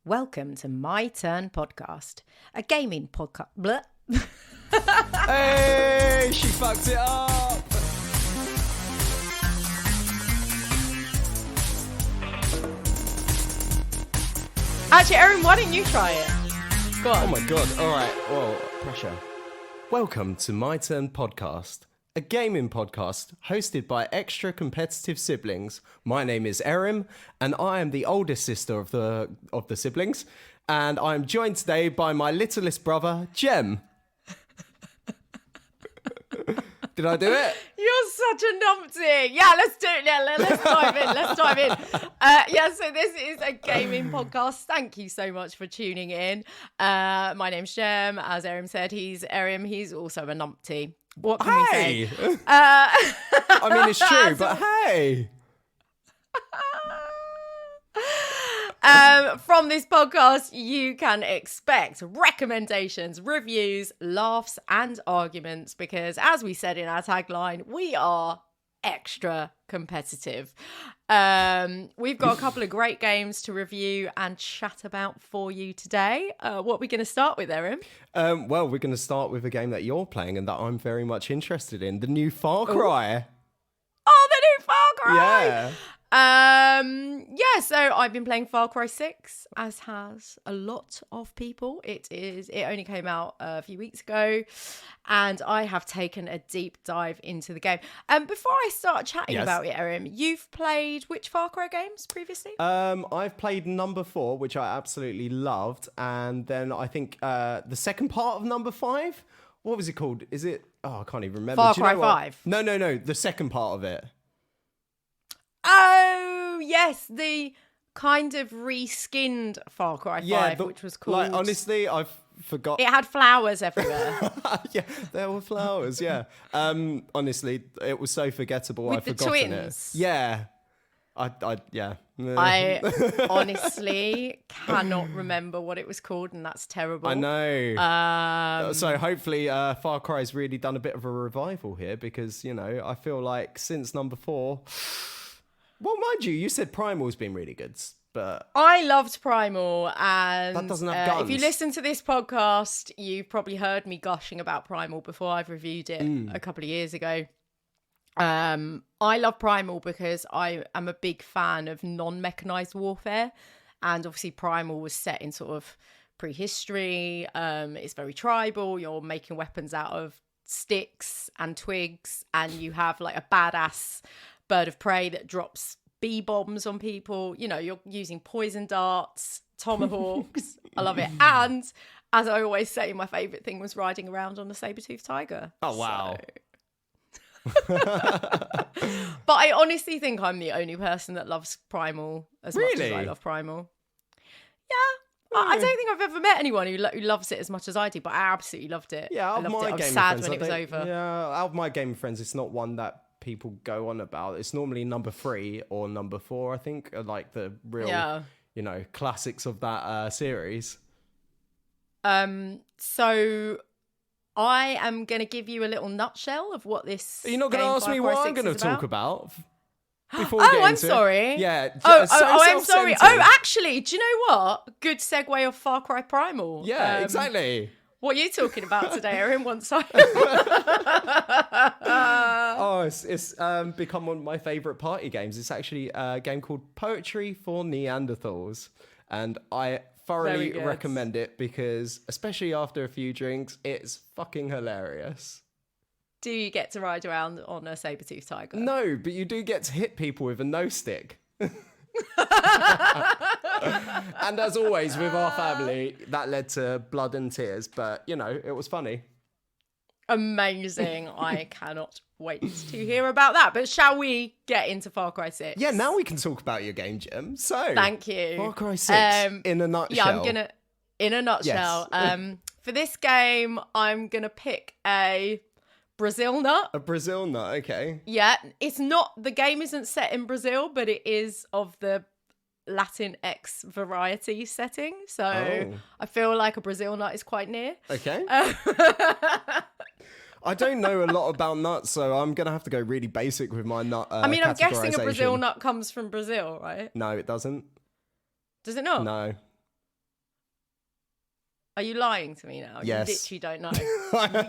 Welcome to My Turn Podcast, a gaming podcast. Bleh. Hey, she fucked it up. Actually, Erin, why don't you try it? Go on. Oh my god. All right. Whoa, pressure. Welcome to My Turn Podcast, a gaming podcast hosted by extra competitive siblings. My name is Erin, and I am the oldest sister of the siblings, and I am joined today by my littlest brother, Jem. Did I do it? You're such a numpty. Yeah, let's do it now. Let's dive in. So this is a gaming podcast. Thank you so much for tuning in. My name's Jem. As Erin said, he's Erin. He's also a numpty. What can we say? I mean, it's true, but hey. From this podcast, you can expect recommendations, reviews, laughs, and arguments because, as we said in our tagline, we are extra competitive. We've got a couple of great games to review and chat about for you today. What are we going to start with, Erin? Well, we're going to start with a game that you're playing and that I'm very much interested in, the new Far Cry. Oh, the new Far Cry! Yeah. So I've been playing Far Cry 6, as has a lot of people. It only came out a few weeks ago, and I have taken a deep dive into the game. Before I start chatting about it, Erin, you've played which Far Cry games previously? I've played number 4, which I absolutely loved, and then I think the second part of number 5. What was it called? Is it? Oh, I can't even remember. Far Cry 5. No, the second part of it. Oh, yes, the kind of reskinned Far Cry 5, which was called... Like, honestly, I've forgot. It had flowers everywhere. Yeah, there were flowers, yeah. Honestly, it was so forgettable. With I've the forgotten twins. it. Yeah. I honestly cannot remember what it was called, and that's terrible. I know. So hopefully Far Cry's really done a bit of a revival here because, I feel like since number 4... Well, mind you said Primal's been really good, but... I loved Primal, and that doesn't have guns. If you listen to this podcast, you've probably heard me gushing about Primal before. I've reviewed it a couple of years ago. I love Primal because I am a big fan of non-mechanized warfare, and obviously Primal was set in sort of prehistory. It's very tribal. You're making weapons out of sticks and twigs, and you have like a badass bird of prey that drops bee bombs on people. You're using poison darts, tomahawks. I love it. And as I always say, my favourite thing was riding around on a saber-toothed tiger. Oh, wow. But I honestly think I'm the only person that loves Primal as much as I love Primal. Yeah. I don't think I've ever met anyone who loves it as much as I do, but I absolutely loved it. Yeah, I loved it. I was sad when it was over. Yeah, out of my gaming friends, it's not one that people go on about. It's normally number 3 or number 4, I think, are like the real, classics of that series. So I am going to give you a little nutshell of what this. Are you not going to ask me what I'm going to talk about? Before I'm sorry. It? Yeah. I'm sorry. Oh, actually, do you know what? Good segue of Far Cry Primal. Yeah, exactly. What are you talking about today, Erin? Once I... it's become one of my favourite party games. It's actually a game called Poetry for Neanderthals. And I thoroughly recommend it because, especially after a few drinks, it's fucking hilarious. Do you get to ride around on a saber-toothed tiger? No, but you do get to hit people with a no stick. And as always with our family, that led to blood and tears, but it was funny. Amazing. I cannot wait to hear about that. But shall we get into Far Cry 6? Yeah, now we can talk about your game, Jem. So thank you. Far Cry 6 in a nutshell. Yeah, I'm gonna in a nutshell. Yes. For this game, I'm gonna pick a Brazil nut. A Brazil nut, okay. Yeah, the game isn't set in Brazil, but it is of the Latinx variety setting. So I feel like a Brazil nut is quite near. Okay. I don't know a lot about nuts, so I'm going to have to go really basic with my nut I'm guessing a Brazil nut comes from Brazil, right? No, it doesn't. Does it not? No. Are you lying to me now? Yes. You literally don't know.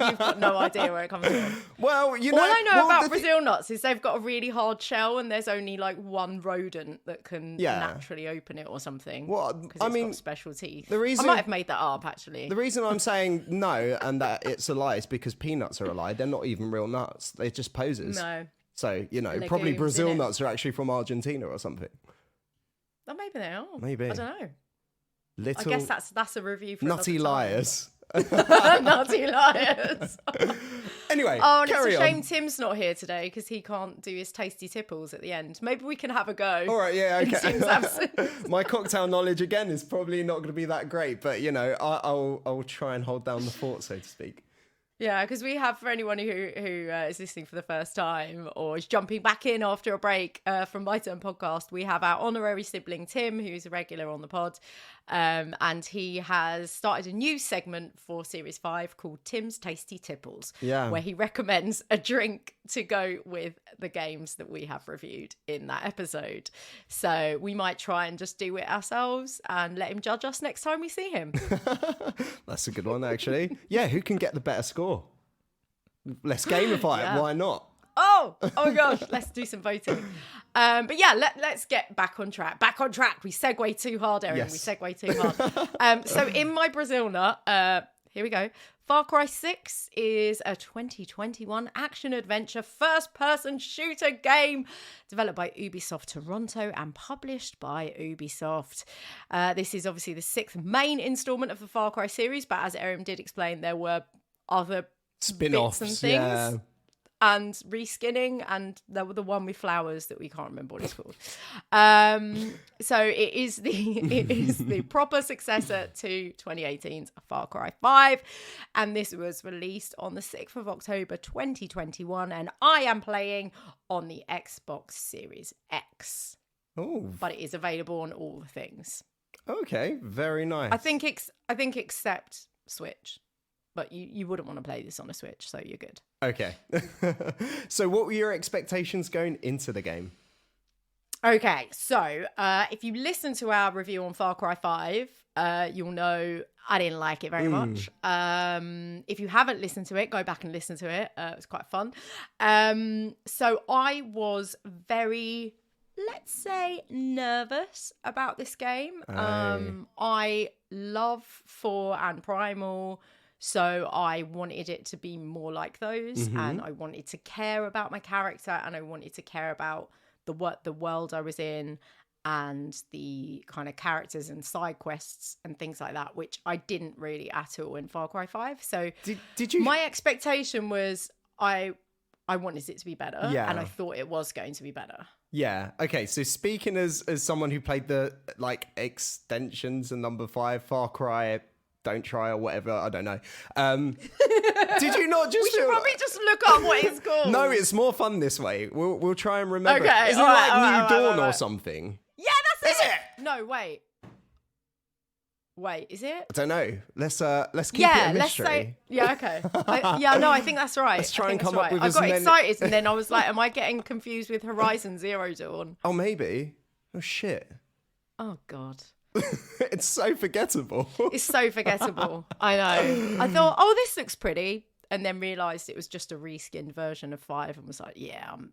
You've got no idea where it comes from. Well, All I know about Brazil nuts is they've got a really hard shell and there's only like one rodent that can naturally open it or something. Well, because it's got special teeth. I might have made that up, actually. The reason I'm saying no and that it's a lie is because peanuts are a lie. They're not even real nuts. They're just posers. No. So, probably Brazil nuts are actually from Argentina or something. Oh, maybe they are. Maybe. I don't know. Little I guess that's a review for nutty liars. Nutty liars. Anyway, oh, and carry it's a shame on. Tim's not here today because he can't do his tasty tipples at the end. Maybe we can have a go. All right, yeah, okay. In Tim's absence. My cocktail knowledge again is probably not going to be that great, but I'll try and hold down the fort, so to speak. Yeah, because we have, for anyone who is listening for the first time or is jumping back in after a break from My Turn Podcast, we have our honorary sibling Tim, who's a regular on the pod, and he has started a new segment for Series 5 called Tim's Tasty Tipples, where he recommends a drink to go with the games that we have reviewed in that episode. So we might try and just do it ourselves and let him judge us next time we see him. That's a good one, actually. Yeah, who can get the better score? Let's gamify it. Why not? Oh my gosh, let's do some voting. But yeah, let's get back on track. Back on track. We segue too hard, Erin. Yes. We segue too hard. So in my Brazil nut, here we go. Far Cry 6 is a 2021 action-adventure first-person shooter game developed by Ubisoft Toronto and published by Ubisoft. This is obviously the 6th main installment of the Far Cry series, but as Erin did explain, there were other spin-offs bits and things. And reskinning, and there were the one with flowers that we can't remember what it's called. So it is the proper successor to 2018's Far Cry 5, and this was released on the 6th of October 2021, and I am playing on the Xbox Series X. Oh, but it is available on all the things. Okay, very nice. I think except Switch. But you wouldn't want to play this on a Switch, so you're good. Okay. So what were your expectations going into the game? Okay, so if you listen to our review on Far Cry 5, you'll know I didn't like it very much. If you haven't listened to it, go back and listen to it. It was quite fun. So I was very, let's say, nervous about this game. I love 4 and Primal. So I wanted it to be more like those, and I wanted to care about my character, and I wanted to care about the world I was in, and the kind of characters and side quests and things like that, which I didn't really at all in Far Cry 5. So did you? My expectation was I wanted it to be better, and I thought it was going to be better. Yeah. Okay. So speaking as someone who played the extensions and number 5 Far Cry. Don't try or whatever, I don't know. Did you not just? We should probably just look up what it's called. No, it's more fun this way. We'll try and remember. Okay, Isn't it like New Dawn or something? Yeah, that's it. No, wait, is it? I don't know. Let's keep it a mystery. Okay. I think that's right. Let's try and come up with. I got excited and then I was like, am I getting confused with Horizon Zero Dawn? Oh, maybe. Oh shit. Oh god. It's so forgettable. It's so forgettable. I know. I thought, oh, this looks pretty, and then realised it was just a reskinned version of 5, and was like, I'm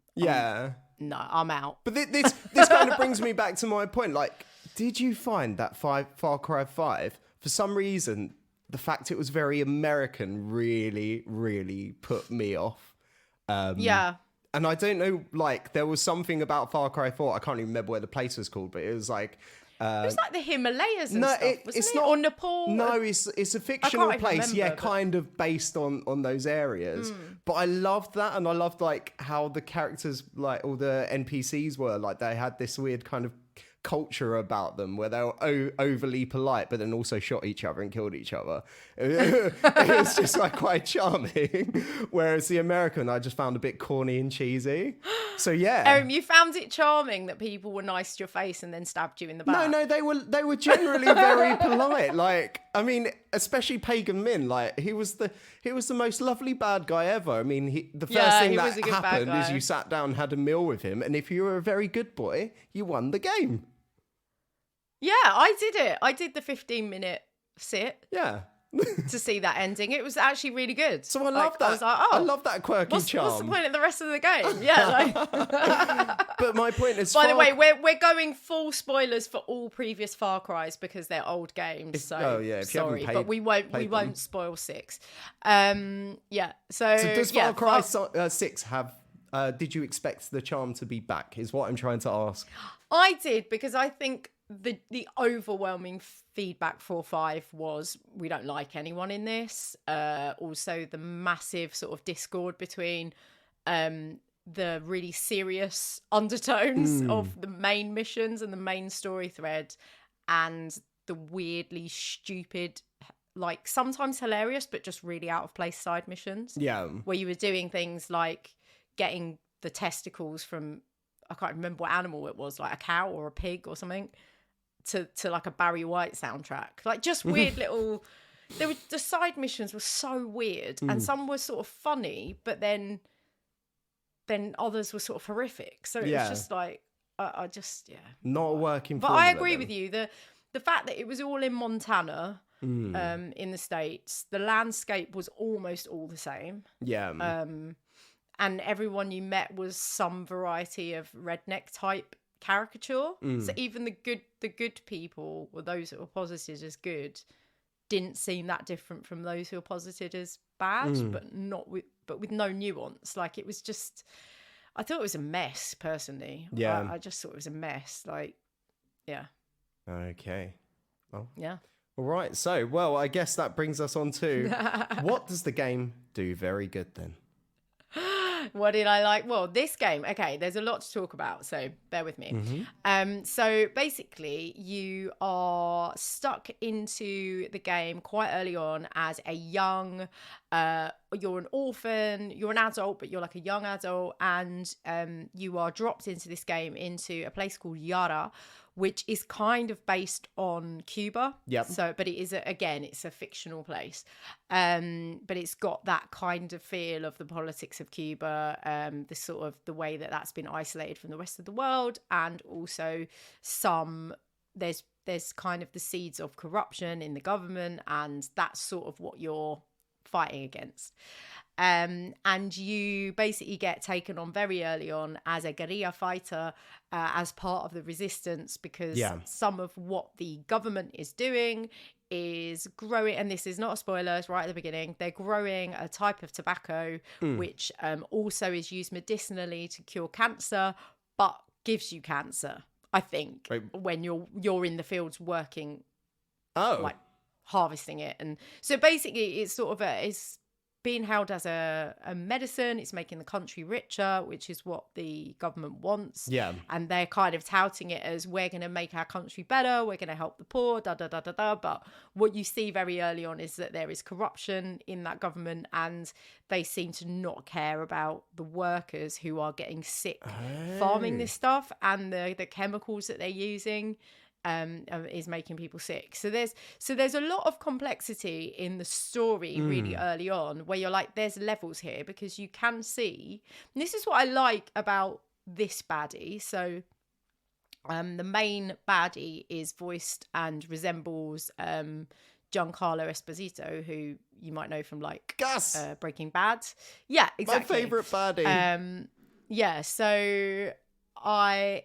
out. But this kind of brings me back to my point. Like, did you find that Far Cry 5, for some reason, the fact it was very American really, really put me off? Yeah. And I don't know, like, there was something about Far Cry 4, I can't even remember what the place was called, but it was like... it was like the Himalayas and stuff, wasn't it? Or Nepal? No, it's a fictional place, remember, kind of based on those areas. But I loved that, and I loved like how the characters, like all the NPCs were, like they had this weird kind of culture about them where they were overly polite, but then also shot each other and killed each other. It was just like quite charming. Whereas the American, I just found a bit corny and cheesy. So yeah, you found it charming that people were nice to your face and then stabbed you in the back. No, they were generally very polite. Like, I mean, especially Pagan Min. Like, he was the most lovely bad guy ever. I mean, the first thing that happened is you sat down and had a meal with him, and if you were a very good boy, you won the game. Yeah, I did it. I did the 15-minute sit. Yeah. to see that ending. It was actually really good. So I love that. I was like, I love that quirky charm. What's the point of the rest of the game? Yeah. But my point is, by the way, we're going full spoilers for all previous Far Cry's because they're old games. So if you haven't sorry, paid, but we won't spoil 6. Yeah. So does Far Cry 6 have? Did you expect the charm to be back? Is what I'm trying to ask. I did, because I think the overwhelming feedback for 5 was we don't like anyone in this. Also, the massive sort of discord between the really serious undertones of the main missions and the main story thread, and the weirdly stupid, like sometimes hilarious but just really out of place side missions. Yeah, where you were doing things like getting the testicles from, I can't remember what animal it was, like a cow or a pig or something, to like a Barry White soundtrack. Like just weird little. The side missions were so weird, and some were sort of funny, but then others were sort of horrific. So it was just like I just not working. But I agree with you. The fact that it was all in Montana, in the States, the landscape was almost all the same. Yeah. And everyone you met was some variety of redneck type caricature. So even the good people, or those that were posited as good, didn't seem that different from those who were posited as bad, but with no nuance. Like it was just, I thought it was a mess personally. Yeah. I just thought it was a mess. Like, yeah. Okay. Well. Yeah. All right. So, well, I guess that brings us on to what does the game do very good then? What did I like? Well, this game, okay, there's a lot to talk about, so bear with me. So basically, you are stuck into the game quite early on as a young, you're an orphan, you're an adult, but you're like a young adult, and you are dropped into this game into a place called Yara, which is kind of based on Cuba. Yep. So, but it is, it's a fictional place. But it's got that kind of feel of the politics of Cuba, the sort of the way that that's been isolated from the rest of the world, and also there's kind of the seeds of corruption in the government, and that's sort of what you're fighting against. And you basically get taken on very early on as a guerrilla fighter, as part of the resistance, because some of what the government is doing is growing, and this is not a spoiler, it's right at the beginning, they're growing a type of tobacco which also is used medicinally to cure cancer, but gives you cancer, I think, when you're in the fields working, like harvesting it. And so basically it's sort of it's being held as a medicine. It's making the country richer, which is what the government wants. Yeah. And they're kind of touting it as, we're going to make our country better, we're going to help the poor, da da da da da. But what you see very early on is that there is corruption in that government, and they seem to not care about the workers who are getting sick farming this stuff, and the chemicals that they're using is making people sick. So there's a lot of complexity in the story really early on, where you're like, there's levels here, because you can see, and this is what I like about this baddie. So the main baddie is voiced and resembles Giancarlo Esposito, who you might know from like Gus, Breaking Bad. Yeah, exactly. My favourite baddie. So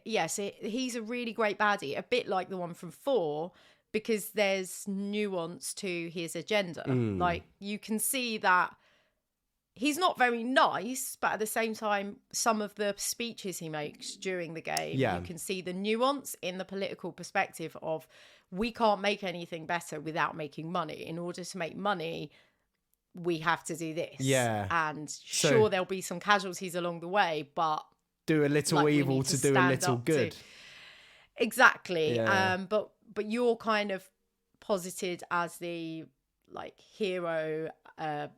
he's a really great baddie, a bit like the one from 4, because there's nuance to his agenda. Like, you can see that he's not very nice, but at the same time, some of the speeches he makes during the game, you can see the nuance in the political perspective of, we can't make anything better without making money. In order to make money, we have to do this. Yeah. And sure, there'll be some casualties along the way, but do a little evil to do a little good. Exactly. Yeah. But you're kind of posited as the like hero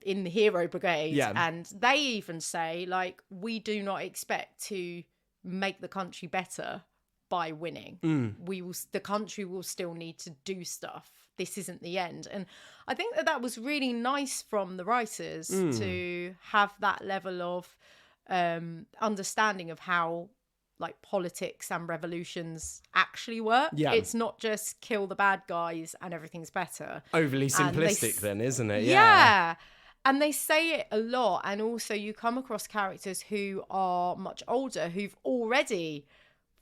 in the hero brigade. Yeah. And they even say, like, we do not expect to make the country better by winning. The country will still need to do stuff. This isn't the end. And I think that was really nice from the writers to have that level of understanding of how like politics and revolutions actually work. Yeah. It's not just kill the bad guys and everything's better. Overly simplistic then, isn't it? Yeah. And they say it a lot. And also you come across characters who are much older, who've already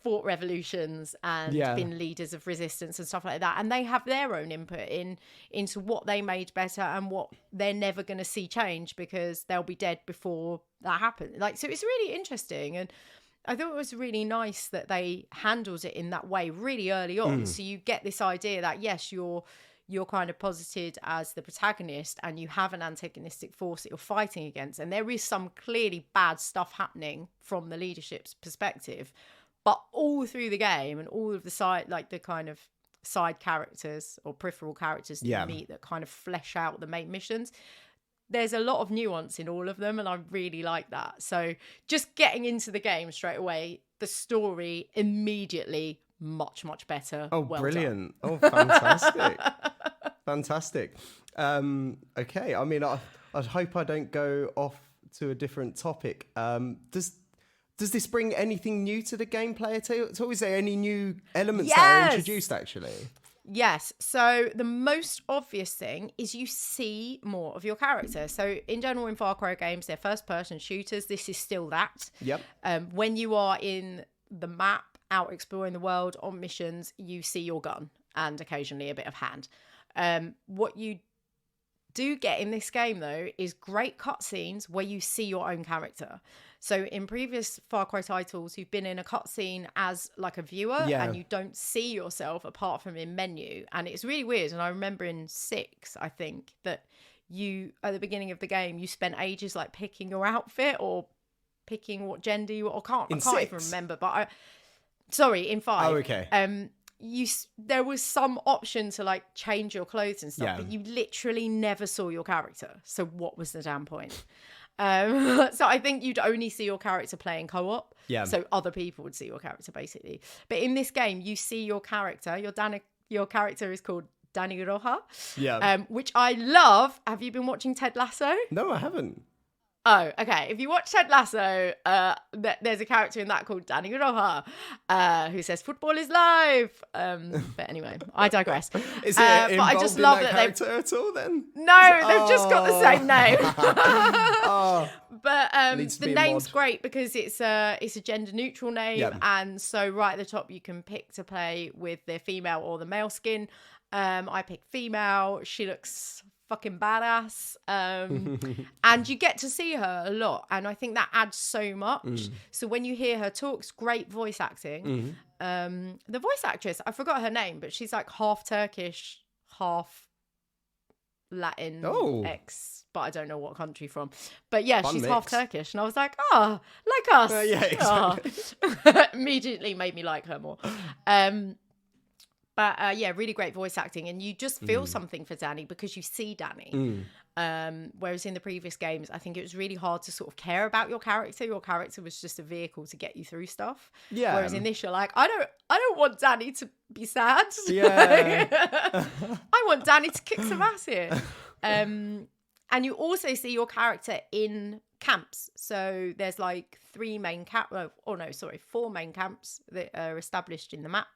fought revolutions and been leaders of resistance and stuff like that. And they have their own input into what they made better and what they're never going to see change because they'll be dead before that happens. Like, so it's really interesting. And I thought it was really nice that they handled it in that way really early on. So you get this idea that, yes, you're kind of posited as the protagonist and you have an antagonistic force that you're fighting against. And there is some clearly bad stuff happening from the leadership's perspective. But all through the game and all of the side, like the kind of side characters or peripheral characters that you meet that kind of flesh out the main missions, there's a lot of nuance in all of them. And I really like that. So just getting into the game straight away, the story immediately much, much better. Oh, well brilliant. done. Oh, fantastic. Fantastic. Okay. I mean, I hope I don't go off to a different topic. Does this bring anything new to the gameplay at all? Is there any new elements that are introduced, actually? Yes. So the most obvious thing is you see more of your character. So in general, in Far Cry games, they're first-person shooters. This is still that. Yep. When you are in the map, out exploring the world, on missions, you see your gun and occasionally a bit of hand. What you do get in this game, though, is great cutscenes where you see your own character. So in previous Far Cry titles, you've been in a cutscene as like a viewer and you don't see yourself apart from in menu. And it's really weird. And I remember in 6, I think, that you, at the beginning of the game, you spent ages like picking your outfit or picking what gender you were. I can't even remember. But in 5. Oh, okay. There was some option to like change your clothes and stuff, but you literally never saw your character. So what was the damn point? So I think you'd only see your character playing co-op. Yeah. So other people would see your character basically. But in this game, you see your character. Your character is called Danny Roja. Yeah. Which I love. Have you been watching Ted Lasso? No, I haven't. Oh, okay. If you watch Ted Lasso, there's a character in that called Danny Roja, who says football is live. But anyway, I digress. Is it involved but I just love that character at all then? No, they've just got the same name. But the name's great because it's a gender neutral name, and so right at the top you can pick to play with the female or the male skin. I picked female. She looks fucking badass, and you get to see her a lot, and I think that adds so much. So when you hear her talk, it's great voice acting. The voice actress, I forgot her name, but she's like half Turkish, half Latin, but I don't know what country from. But yeah, she's half Turkish, and I was like, like us. Yeah, exactly. Immediately made me like her more. But really great voice acting. And you just feel something for Danny because you see Danny. Whereas in the previous games, I think it was really hard to sort of care about your character. Your character was just a vehicle to get you through stuff. Yeah. Whereas in this, you're like, I don't want Danny to be sad. Yeah. I want Danny to kick some ass here. And you also see your character in camps. So there's like 4 main camps that are established in the map.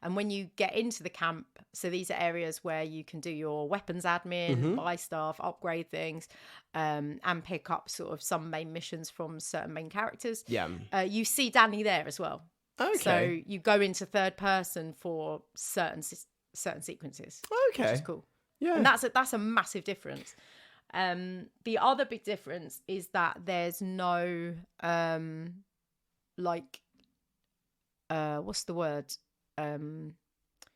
And when you get into the camp, so these are areas where you can do your weapons admin, buy stuff, upgrade things, and pick up sort of some main missions from certain main characters. Yeah. You see Danny there as well. Okay. So you go into third person for certain sequences. Okay. Which is cool. Yeah. And that's a massive difference. The other big difference is that there's no what's the word?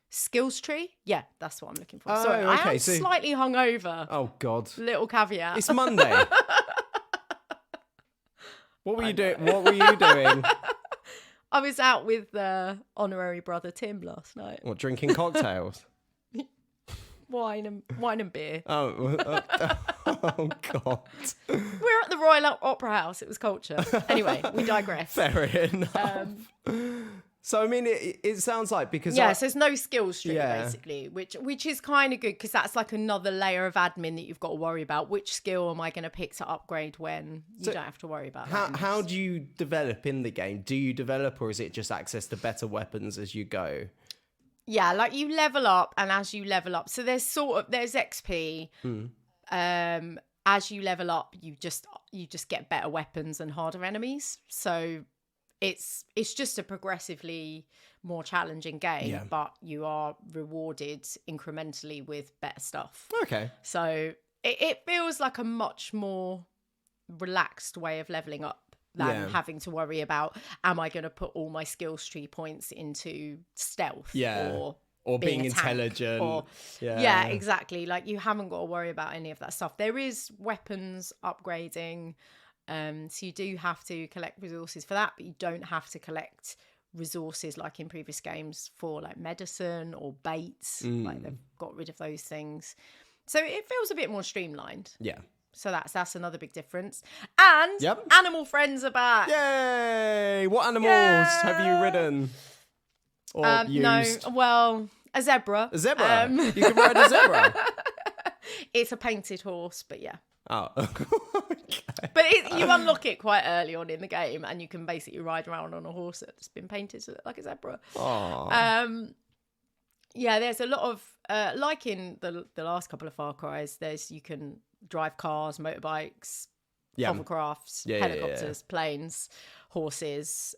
Skills tree. Yeah, that's what I'm looking for. Sorry, okay, I am slightly hungover. Oh God. Little caveat. It's Monday. What were you doing? What were you doing? I was out with honorary brother Tim last night. What, drinking cocktails? Wine and beer. Oh God. We're at the Royal Opera House. It was culture. Anyway, we digress. Fair enough. So I mean, it sounds like because yes, there's no skills tree Yeah. basically, which is kind of good because that's like another layer of admin that you've got to worry about. Which skill am I going to pick to upgrade when you don't have to worry about that? how do you develop in the game? Do you develop, or is it just access to better weapons as you go? Yeah, like you level up, and as you level up, so there's XP. As you level up, you just get better weapons and harder enemies. So it's just a progressively more challenging game, but you are rewarded incrementally with better stuff. Okay. So it feels like a much more relaxed way of leveling up than having to worry about, am I going to put all my skills tree points into stealth or being a tank, intelligent. or yeah, exactly. Like you haven't got to worry about any of that stuff. There is weapons upgrading, so you do have to collect resources for that, but you don't have to collect resources like in previous games for like medicine or baits. Like they've got rid of those things, so it feels a bit more streamlined. Yeah. So that's another big difference. And animal friends are back. Yay! What animals have you ridden? Or used? No, well, a zebra. A zebra? You can ride a zebra? It's a painted horse, but yeah. Oh. Okay. But you unlock it quite early on in the game, and you can basically ride around on a horse that's been painted to look like a zebra. Aww. Yeah, there's a lot of, like in the last couple of Far Cry's, you can drive cars, motorbikes, hovercrafts, helicopters, planes, horses.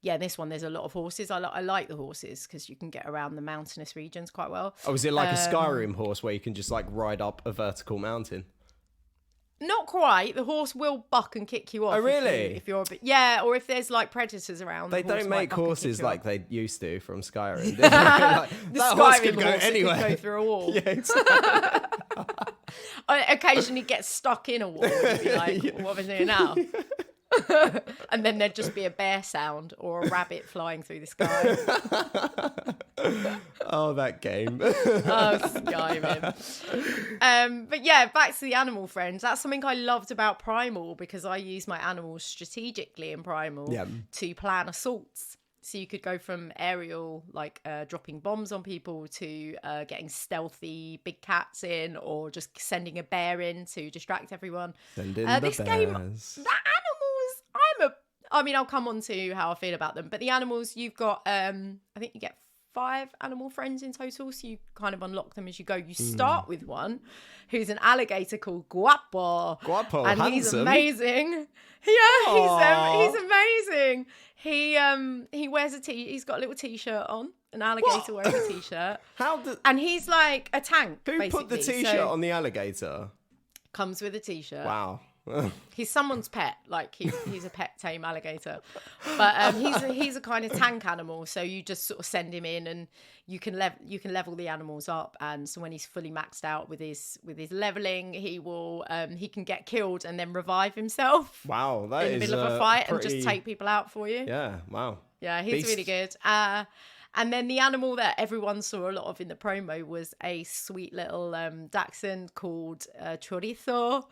This one, there's a lot of horses. I like the horses because you can get around the mountainous regions quite well. Oh, is it like a Skyrim horse where you can just like ride up a vertical mountain? Not quite. The horse will buck and kick you off. Oh, really? If you're a bit, or if there's like predators around. They don't make horses like they used to from Skyrim. The that horse could Skyrim go horse anywhere. could go through a wall. Yeah, exactly. Occasionally get stuck in a wall and be like, what am I doing now? And then there'd just be a bear sound or a rabbit flying through the sky. Oh, that game. Skyrim. But yeah, back to the animal friends. That's something I loved about Primal, because I use my animals strategically in Primal to plan assaults. So you could go from aerial, like dropping bombs on people, to getting stealthy big cats in, or just sending a bear in to distract everyone. Send in this the game, bears. the animals, I'll come on to how I feel about them. But the animals, you've got, I think you get 5 animal friends in total, so you kind of unlock them as you go. You start with one who's an alligator called Guapo, and handsome. He's amazing. Yeah, he's amazing. He wears he's got a little t-shirt on, an alligator wearing a t-shirt. And he's like a tank. Who basically. put the t-shirt on the alligator? Comes with a t-shirt. Wow. He's someone's pet, like he's a pet tame alligator, but he's a kind of tank animal. So you just sort of send him in, and you can level the animals up. And so when he's fully maxed out with his leveling, he can get killed and then revive himself. Wow, that is in the middle of a fight and just take people out for you. Yeah, wow. Yeah, he's really good. And then the animal that everyone saw a lot of in the promo was a sweet little dachshund called Chorizo.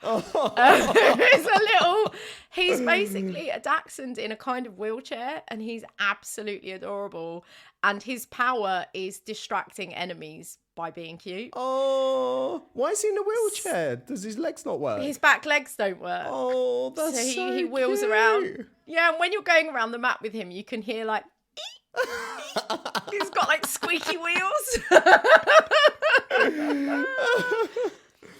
He's basically a dachshund in a kind of wheelchair, and he's absolutely adorable. And his power is distracting enemies by being cute. Oh, why is he in a wheelchair? Does his legs not work? His back legs don't work. Oh, that's so he wheels around. Yeah, and when you're going around the map with him, you can hear like, he's got like squeaky wheels.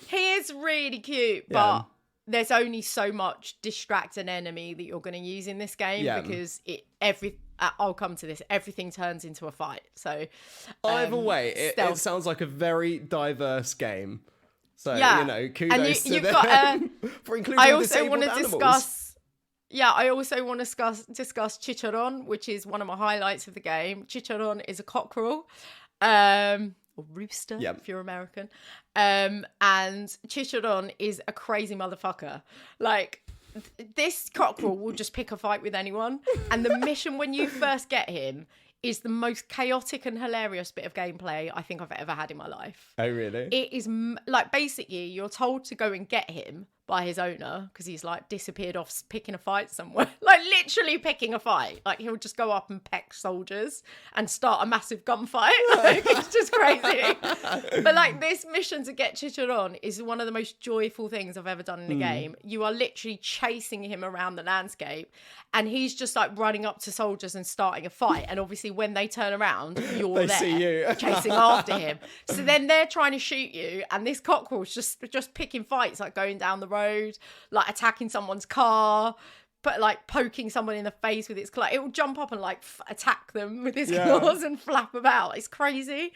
He is really cute, but there's only so much distract an enemy that you're going to use in this game because I'll come to this. Everything turns into a fight. So either way, it sounds like a very diverse game. So kudos to them for including disabled animals. I also want to discuss Chicharron, which is one of my highlights of the game. Chicharron is a cockerel, or rooster if you're American. And Chicharron is a crazy motherfucker. Like, this cockerel will just pick a fight with anyone. And the mission when you first get him is the most chaotic and hilarious bit of gameplay I think I've ever had in my life. Oh, really? It is like, basically, you're told to go and get him by his owner because he's like disappeared off picking a fight somewhere. Like, literally picking a fight. Like, he'll just go up and peck soldiers and start a massive gunfight. Like, it's just crazy. But like, this mission to get Chitchat on is one of the most joyful things I've ever done in a game. You are literally chasing him around the landscape, and he's just like running up to soldiers and starting a fight. And obviously, when they turn around, you're there see you. chasing after him. So then they're trying to shoot you, and this cockerel's just picking fights, like going down the road, like attacking someone's car, but like poking someone in the face with its claw. It will jump up and like attack them with its claws and flap about. It's crazy.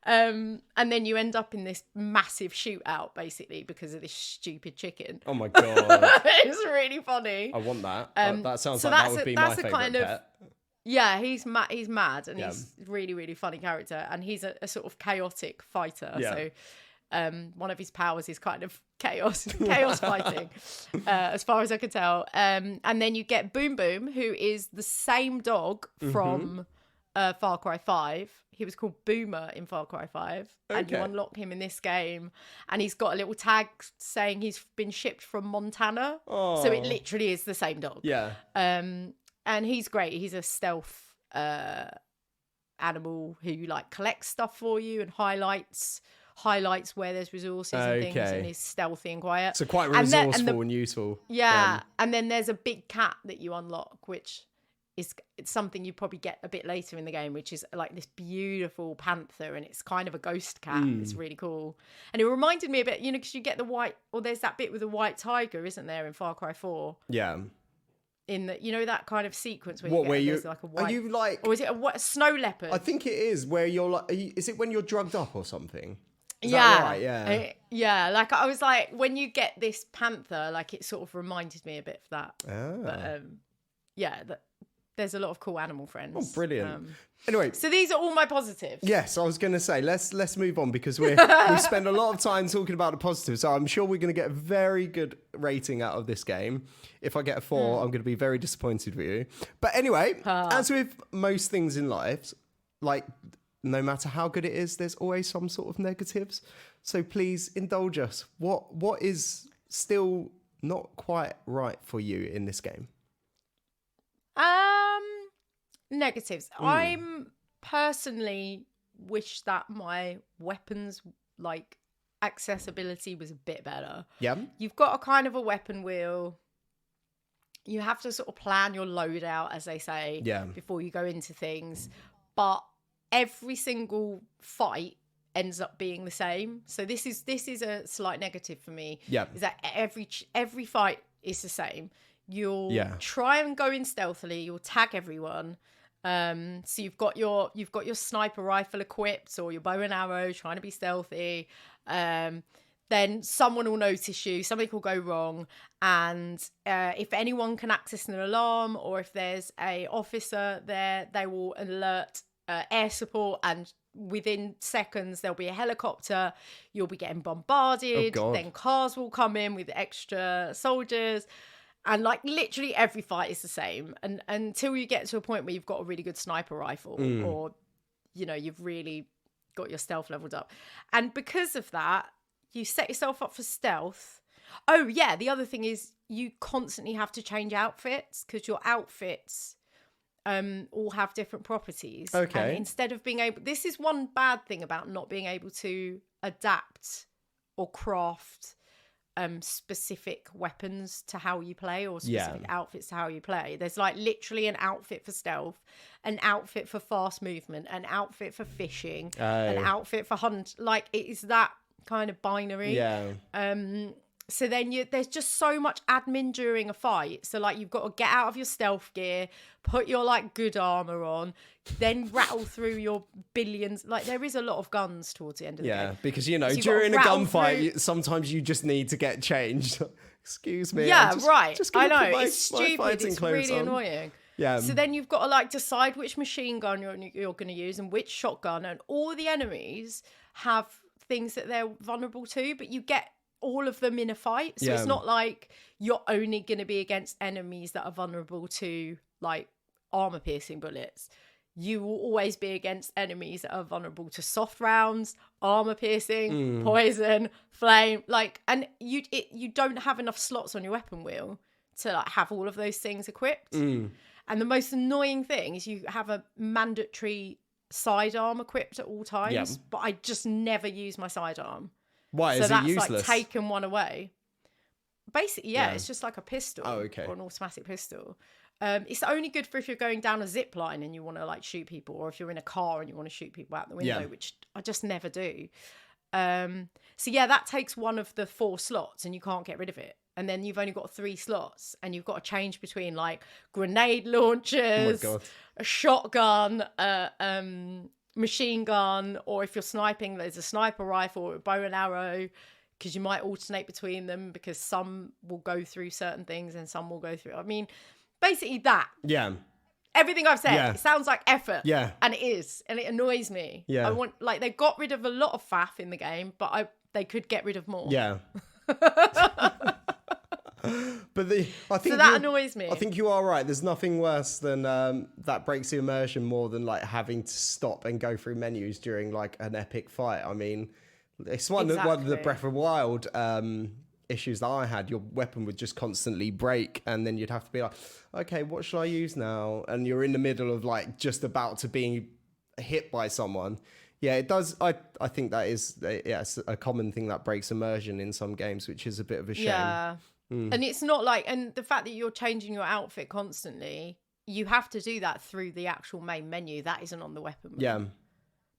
And then you end up in this massive shootout, basically, because of this stupid chicken. Oh my God. It's really funny. I want that. That sounds like that would be my favourite kind of pet. Yeah, he's mad, and he's really, really funny character, and he's a sort of chaotic fighter. So one of his powers is kind of chaos fighting, as far as I can tell. And then you get Boom Boom, who is the same dog from Far Cry 5. He was called Boomer in Far Cry 5. And you unlock him in this game, and he's got a little tag saying he's been shipped from Montana. Oh. So it literally is the same dog. Yeah. And he's great. He's a stealth animal who like collects stuff for you and highlights where there's resources and things, and is stealthy and quiet. So quite resourceful and useful. Yeah. And then there's a big cat that you unlock, which is it's something you probably get a bit later in the game, which is like this beautiful panther, and it's kind of a ghost cat. It's really cool. And it reminded me a bit, because you get the white, or there's that bit with the white tiger, isn't there, in Far Cry 4? Yeah. In the, that kind of sequence where there's like a white, are you like, or is it a snow leopard? I think it is where you're like, is it when you're drugged up or something? Is that right? Yeah. Like I was like, when you get this panther, like it sort of reminded me a bit of that. But there's a lot of cool animal friends. Oh, brilliant. Anyway, so these are all my positives. Yes, I was going to say, let's move on, because we spend a lot of time talking about the positives. So I'm sure we're going to get a very good rating out of this game. If I get a 4, I'm going to be very disappointed with you. But anyway, as with most things in life, like no matter how good it is, there's always some sort of negatives. So please indulge us. What is still not quite right for you in this game? Negatives. I'm personally wish that my weapons like accessibility was a bit better. Yeah. You've got a kind of a weapon wheel. You have to sort of plan your loadout, as they say, before you go into things. But every single fight ends up being the same. So this is a slight negative for me. Yeah. Is that every fight is the same. You'll try and go in stealthily. You'll tag everyone. So you've got your sniper rifle equipped, or your bow and arrow, trying to be stealthy. Then someone will notice you. Something will go wrong, and if anyone can access an alarm, or if there's a officer there, they will alert air support, and within seconds there'll be a helicopter. You'll be getting bombarded. Then cars will come in with extra soldiers. And like literally every fight is the same, and until you get to a point where you've got a really good sniper rifle, or you've really got your stealth leveled up. And because of that, you set yourself up for stealth. Oh yeah, the other thing is you constantly have to change outfits, because your outfits all have different properties. Okay. And instead of being able, this is one bad thing about not being able to adapt or craft specific weapons to how you play, or specific outfits to how you play. There's like literally an outfit for stealth, an outfit for fast movement, an outfit for fishing, an outfit for hunt. Like it is that kind of binary. So then there's just so much admin during a fight. So like you've got to get out of your stealth gear, put your like good armor on, then rattle through your billions. Like there is a lot of guns towards the end of the game. Yeah, because during a gunfight, sometimes you just need to get changed. Excuse me. Yeah, right. I know, it's stupid. It's really annoying. Yeah. So then you've got to like decide which machine gun you're going to use and which shotgun, and all the enemies have things that they're vulnerable to, but you get all of them in a fight. So it's not like you're only going to be against enemies that are vulnerable to like armor piercing bullets. You will always be against enemies that are vulnerable to soft rounds, armor piercing, poison, flame. Like, and you don't have enough slots on your weapon wheel to like have all of those things equipped. And the most annoying thing is you have a mandatory sidearm equipped at all times, but I just never use my sidearm. Why? So Is it that's useless? like taken one away. Basically, it's just like a pistol or an automatic pistol. It's only good for if you're going down a zip line and you want to like shoot people, or if you're in a car and you want to shoot people out the window, which I just never do. So yeah, that takes one of the 4 slots and you can't get rid of it. And then you've only got 3 slots and you've got to change between like grenade launchers, a shotgun, machine gun, or if you're sniping, there's a sniper rifle or a bow and arrow, because you might alternate between them because some will go through certain things and some will go through. I mean, basically that. Yeah. Everything I've said, it sounds like effort. Yeah. And it is. And it annoys me. Yeah. I want, like, they got rid of a lot of faff in the game, but they could get rid of more. Yeah. But I think so that annoys me. I think you are right. There's nothing worse than that breaks the immersion more than like having to stop and go through menus during like an epic fight. I mean, it's one of the Breath of the Wild issues that I had. Your weapon would just constantly break, and then you'd have to be like, okay, what should I use now? And you're in the middle of like just about to be hit by someone. Yeah, it does. I think that is it's a common thing that breaks immersion in some games, which is a bit of a shame. Yeah. And it's not like, and the fact that you're changing your outfit constantly, you have to do that through the actual main menu. That isn't on the weapon menu.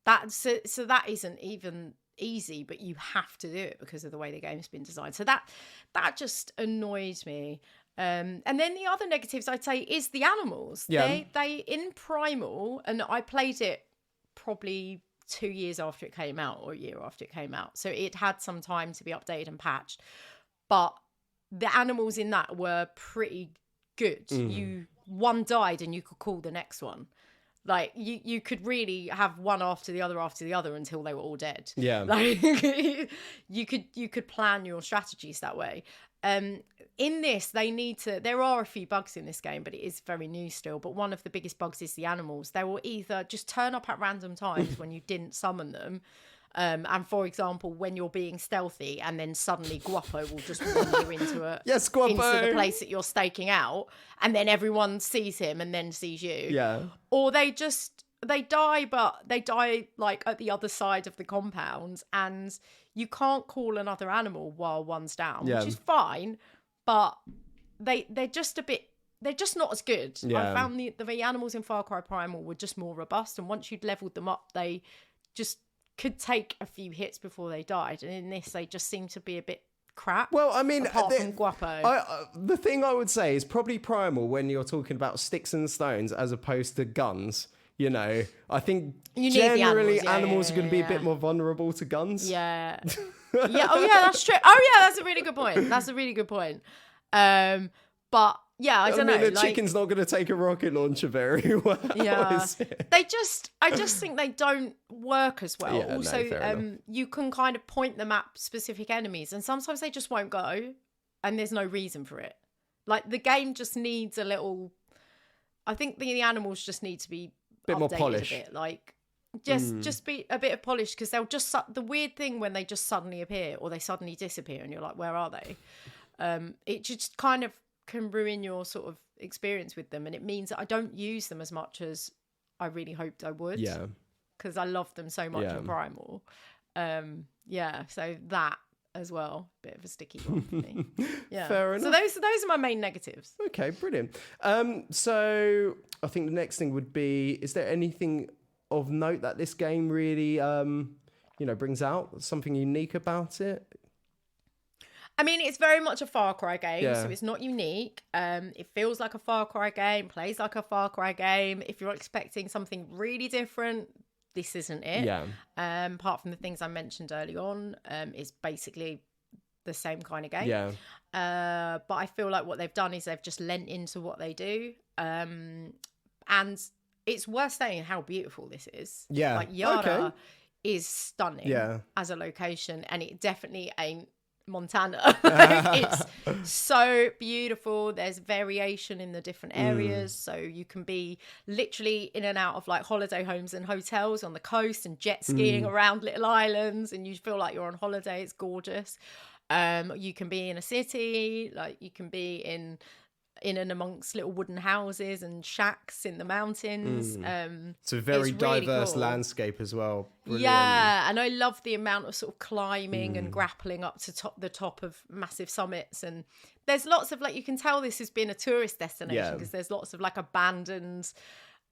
Yeah. So that isn't even easy, but you have to do it because of the way the game's been designed. So that just annoys me. And then the other negatives I'd say is the animals. Yeah. They in Primal, and I played it probably 2 years after it came out, or a year after it came out. So it had some time to be updated and patched. But the animals in that were pretty good. One died and you could call the next one. Like you could really have one after the other until they were all dead. Yeah. Like you could plan your strategies that way. In this, there are a few bugs in this game, but it is very new still. But one of the biggest bugs is the animals. They will either just turn up at random times when you didn't summon them. And for example, when you're being stealthy and then suddenly Guapo will just wander into the place that you're staking out, and then everyone sees him and then sees you. Yeah. Or they die, but they die like at the other side of the compound, and you can't call another animal while one's down, which is fine, but they're just not as good. Yeah. I found the animals in Far Cry Primal were just more robust, and once you'd leveled them up, they just could take a few hits before they died, and in this they just seem to be a bit crap. Well, I mean, apart from Guapo. The thing I would say is probably Primal when you're talking about sticks and stones as opposed to guns. You know, I think generally animals are going to be a bit more vulnerable to guns. Yeah. Yeah. Oh yeah, that's true. Oh yeah, that's a really good point. But yeah, I don't know. The chicken's not going to take a rocket launcher very well. Yeah, I just think they don't work as well. Yeah, also, you can kind of point them at specific enemies, and sometimes they just won't go, and there's no reason for it. Like the game just needs a little. I think the animals just need to be bit more polish. A bit. Like just be a bit of polish, because they'll just the weird thing when they just suddenly appear or they suddenly disappear, and you're like, where are they? It just kind of can ruin your sort of experience with them, and it means that I don't use them as much as I really hoped I would. Yeah, because I love them so much in Primal. So that as well, bit of a sticky one for me. Yeah, fair enough. So those are my main negatives. Okay, brilliant. So I think the next thing would be: is there anything of note that this game really, brings out? Something unique about it? I mean, it's very much a Far Cry game, so it's not unique. It feels like a Far Cry game, plays like a Far Cry game. If you're expecting something really different, this isn't it. Yeah. Apart from the things I mentioned early on, it's basically the same kind of game. Yeah. But I feel like what they've done is they've just lent into what they do. And it's worth saying how beautiful this is. Yeah. Like Yara is stunning as a location, and it definitely ain't Montana. It's so beautiful. There's variation in the different areas, so you can be literally in and out of like holiday homes and hotels on the coast and jet skiing around little islands, and you feel like you're on holiday. It's gorgeous. You can be in a city, like you can be in in and amongst little wooden houses and shacks in the mountains. It's a very it's really diverse cool. landscape as well. Brilliant. Yeah, and I love the amount of sort of climbing and grappling up to the top of massive summits. And there's lots of, like, you can tell this has been a tourist destination because there's lots of like abandoned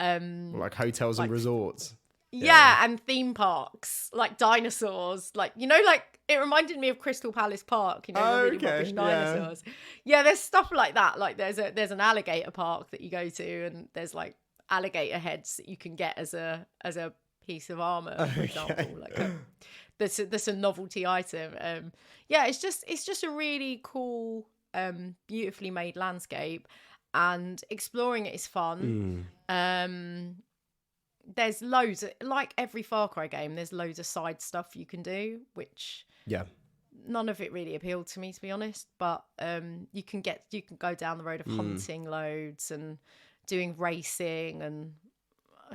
like hotels and resorts. Yeah, and theme parks, like dinosaurs, like, you know, like it reminded me of Crystal Palace Park, you know, the really rubbish dinosaurs. Yeah, there's stuff like that. Like there's an alligator park that you go to, and there's like alligator heads that you can get as a piece of armor, for example. Like that's a novelty item. Yeah, it's just a really cool, beautifully made landscape, and exploring it is fun. There's loads, like every Far Cry game, there's loads of side stuff you can do, which none of it really appealed to me, to be honest. But you can go down the road of hunting loads and doing racing, and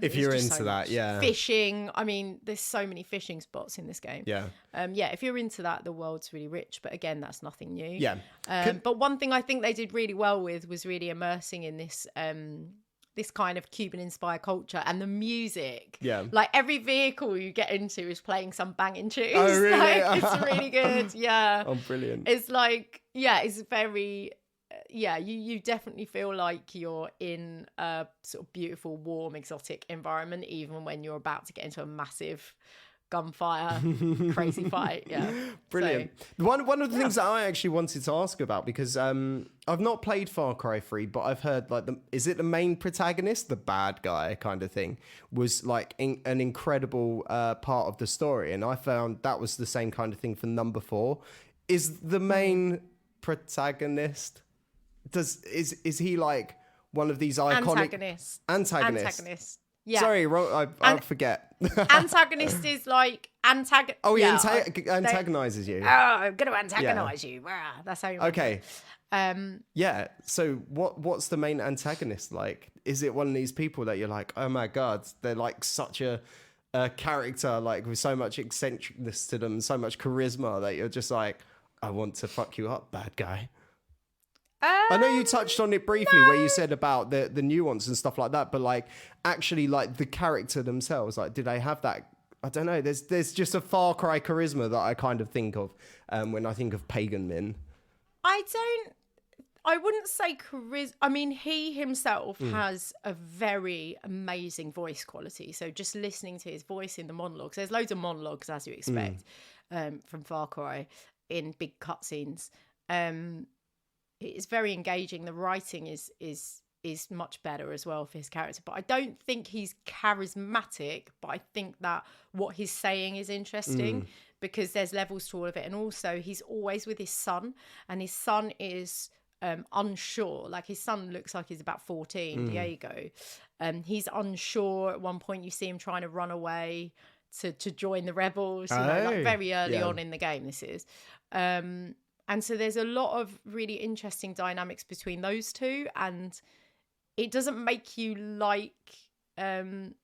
if you're into that, fishing. I mean, there's so many fishing spots in this game. If you're into that, the world's really rich. But again, that's nothing new. But one thing I think they did really well with was really immersing in this this kind of Cuban-inspired culture, and the music. Like every vehicle you get into is playing some banging tunes. Oh, really? Like, it's really good. Yeah. Oh, brilliant. It's like, it's very, you definitely feel like you're in a sort of beautiful, warm, exotic environment, even when you're about to get into a massive gunfire crazy fight. Brilliant. So, one of the things that I actually wanted to ask about, because I've not played Far Cry 3, but I've heard like is it the main protagonist, the bad guy kind of thing, was like an incredible part of the story, and I found that was the same kind of thing for number 4. Is the main protagonist, is he like one of these iconic antagonist? Yeah. Sorry, I forget. Antagonist is like Oh, he antagonizes you. Oh, I'm going to antagonize you. That's how you Okay. So what's the main antagonist like? Is it one of these people that you're like, oh my God, they're like such a character, like with so much eccentricness to them, so much charisma, that you're just like, I want to fuck you up, bad guy? I know you touched on it briefly where you said about the nuance and stuff like that, but like actually like the character themselves, like did they have that? I don't know. There's just a Far Cry charisma that I kind of think of when I think of Pagan Min. I wouldn't say charisma. I mean, he himself has a very amazing voice quality. So just listening to his voice in the monologues, there's loads of monologues as you expect from Far Cry in big cutscenes. It's very engaging. The writing is much better as well for his character. But I don't think he's charismatic, but I think that what he's saying is interesting because there's levels to all of it. And also he's always with his son, and his son is unsure. Like his son looks like he's about 14, Diego. He's unsure. At one point you see him trying to run away to join the rebels, like very early on in the game this is. And so there's a lot of really interesting dynamics between those two, and it doesn't make you like the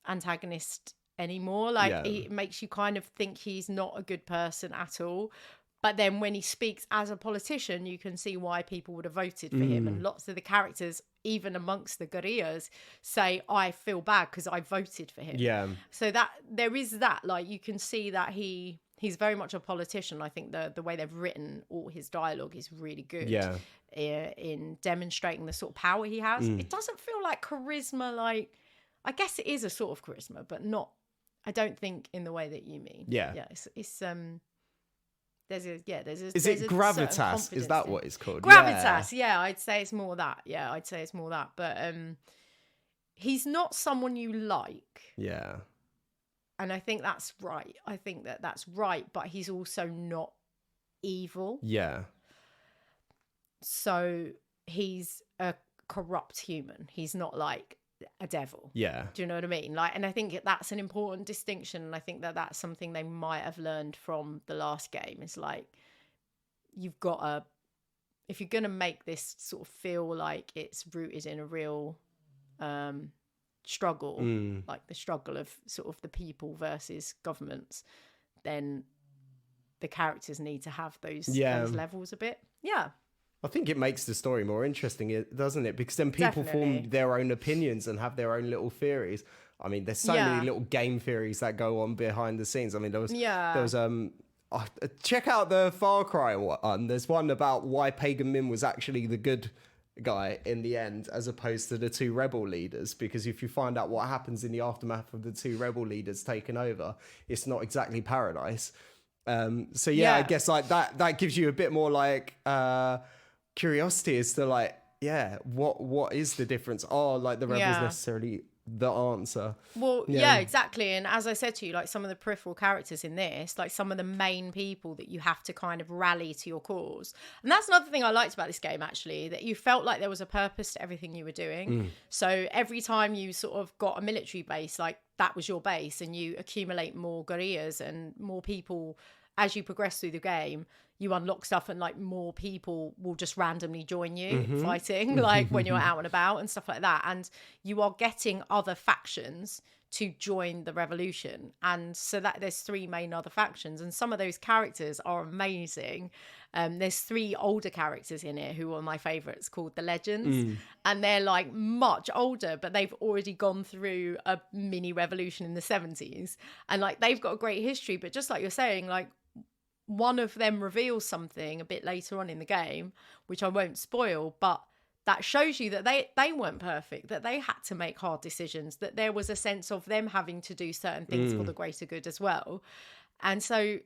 antagonist anymore. Like it makes you kind of think he's not a good person at all. But then when he speaks as a politician, you can see why people would have voted for him. And lots of the characters, even amongst the guerrillas, say, I feel bad because I voted for him. Yeah. So that there is that, like, you can see that he's very much a politician. I think the way they've written all his dialogue is really good in demonstrating the sort of power he has. It doesn't feel like charisma, like, I guess it is a sort of charisma, but not, I don't think in the way that you mean. Yeah. Yeah. It's Is it gravitas? Is that what it's called? Gravitas, yeah, I'd say it's more that. Yeah, I'd say it's more that. But he's not someone you like. Yeah. And I think that's right. I think that's right, but he's also not evil. Yeah. So he's a corrupt human. He's not like a devil. Yeah. Do you know what I mean? Like, and I think that's an important distinction. And I think that's something they might have learned from the last game. It's like, you've got if you're going to make this sort of feel like it's rooted in a real struggle, like the struggle of sort of the people versus governments, then the characters need to have those levels a bit. Yeah. I think it makes the story more interesting, doesn't it? Because then people form their own opinions and have their own little theories. I mean, there's so many little game theories that go on behind the scenes. I mean, there was check out the Far Cry one. There's one about why Pagan Min was actually the good guy in the end, as opposed to the two rebel leaders. Because if you find out what happens in the aftermath of the two rebel leaders taking over, it's not exactly paradise. I guess like that gives you a bit more like curiosity as to like, what is the difference? Are like the rebels necessarily the answer? Well, yeah, exactly. And as I said to you, like some of the peripheral characters in this, like some of the main people that you have to kind of rally to your cause. And that's another thing I liked about this game, actually, that you felt like there was a purpose to everything you were doing. So every time you sort of got a military base, like that was your base, and you accumulate more guerrillas and more people as you progress through the game. You unlock stuff and like more people will just randomly join you fighting, like when you're out and about and stuff like that. And you are getting other factions to join the revolution. And so that there's 3 main other factions, and some of those characters are amazing. There's 3 older characters in it who are my favorites, called the Legends. And they're like much older, but they've already gone through a mini revolution in the 70s. And like they've got a great history, but just like you're saying, like one of them reveals something a bit later on in the game, which I won't spoil, but that shows you that they weren't perfect, that they had to make hard decisions, that there was a sense of them having to do certain things for the greater good as well. And so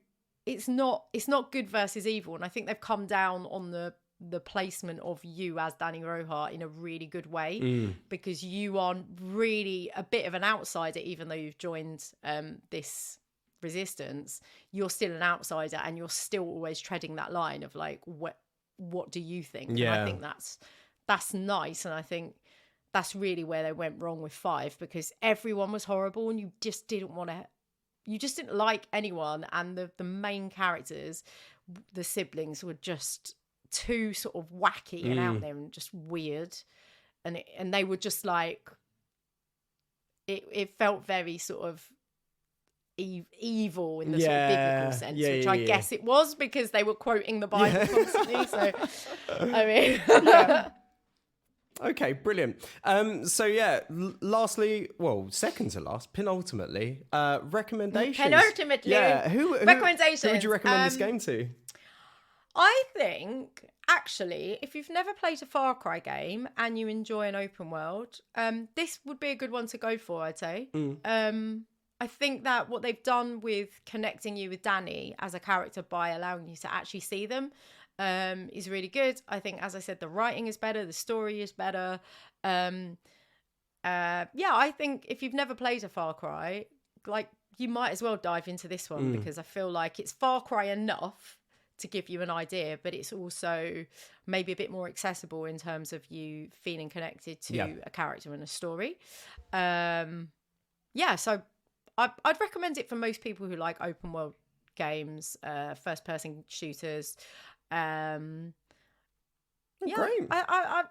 it's not good versus evil. And I think they've come down on the placement of you as Danny Rohart in a really good way, because you are really a bit of an outsider, even though you've joined this resistance. You're still an outsider, and you're still always treading that line of like, what do you think? And I think that's nice. And I think that's really where they went wrong with 5, because everyone was horrible and you just didn't like anyone. And the main characters, the siblings, were just too sort of wacky and out there and just weird. And they were just like, it felt very sort of evil in the sort of biblical sense, which I guess it was, because they were quoting the Bible constantly. So, I mean... Okay, brilliant. Lastly, second to last, penultimately, recommendations. Penultimately. Yeah, recommendations. Who would you recommend this game to? I think, actually, if you've never played a Far Cry game and you enjoy an open world, this would be a good one to go for, I'd say. I think that what they've done with connecting you with Danny as a character by allowing you to actually see them is really good. I think, as I said, the writing is better, the story is better. I think if you've never played a Far Cry, like, you might as well dive into this one, because I feel like it's Far Cry enough to give you an idea, but it's also maybe a bit more accessible in terms of you feeling connected to a character and a story. So I'd recommend it for most people who like open world games, first person shooters. Great. I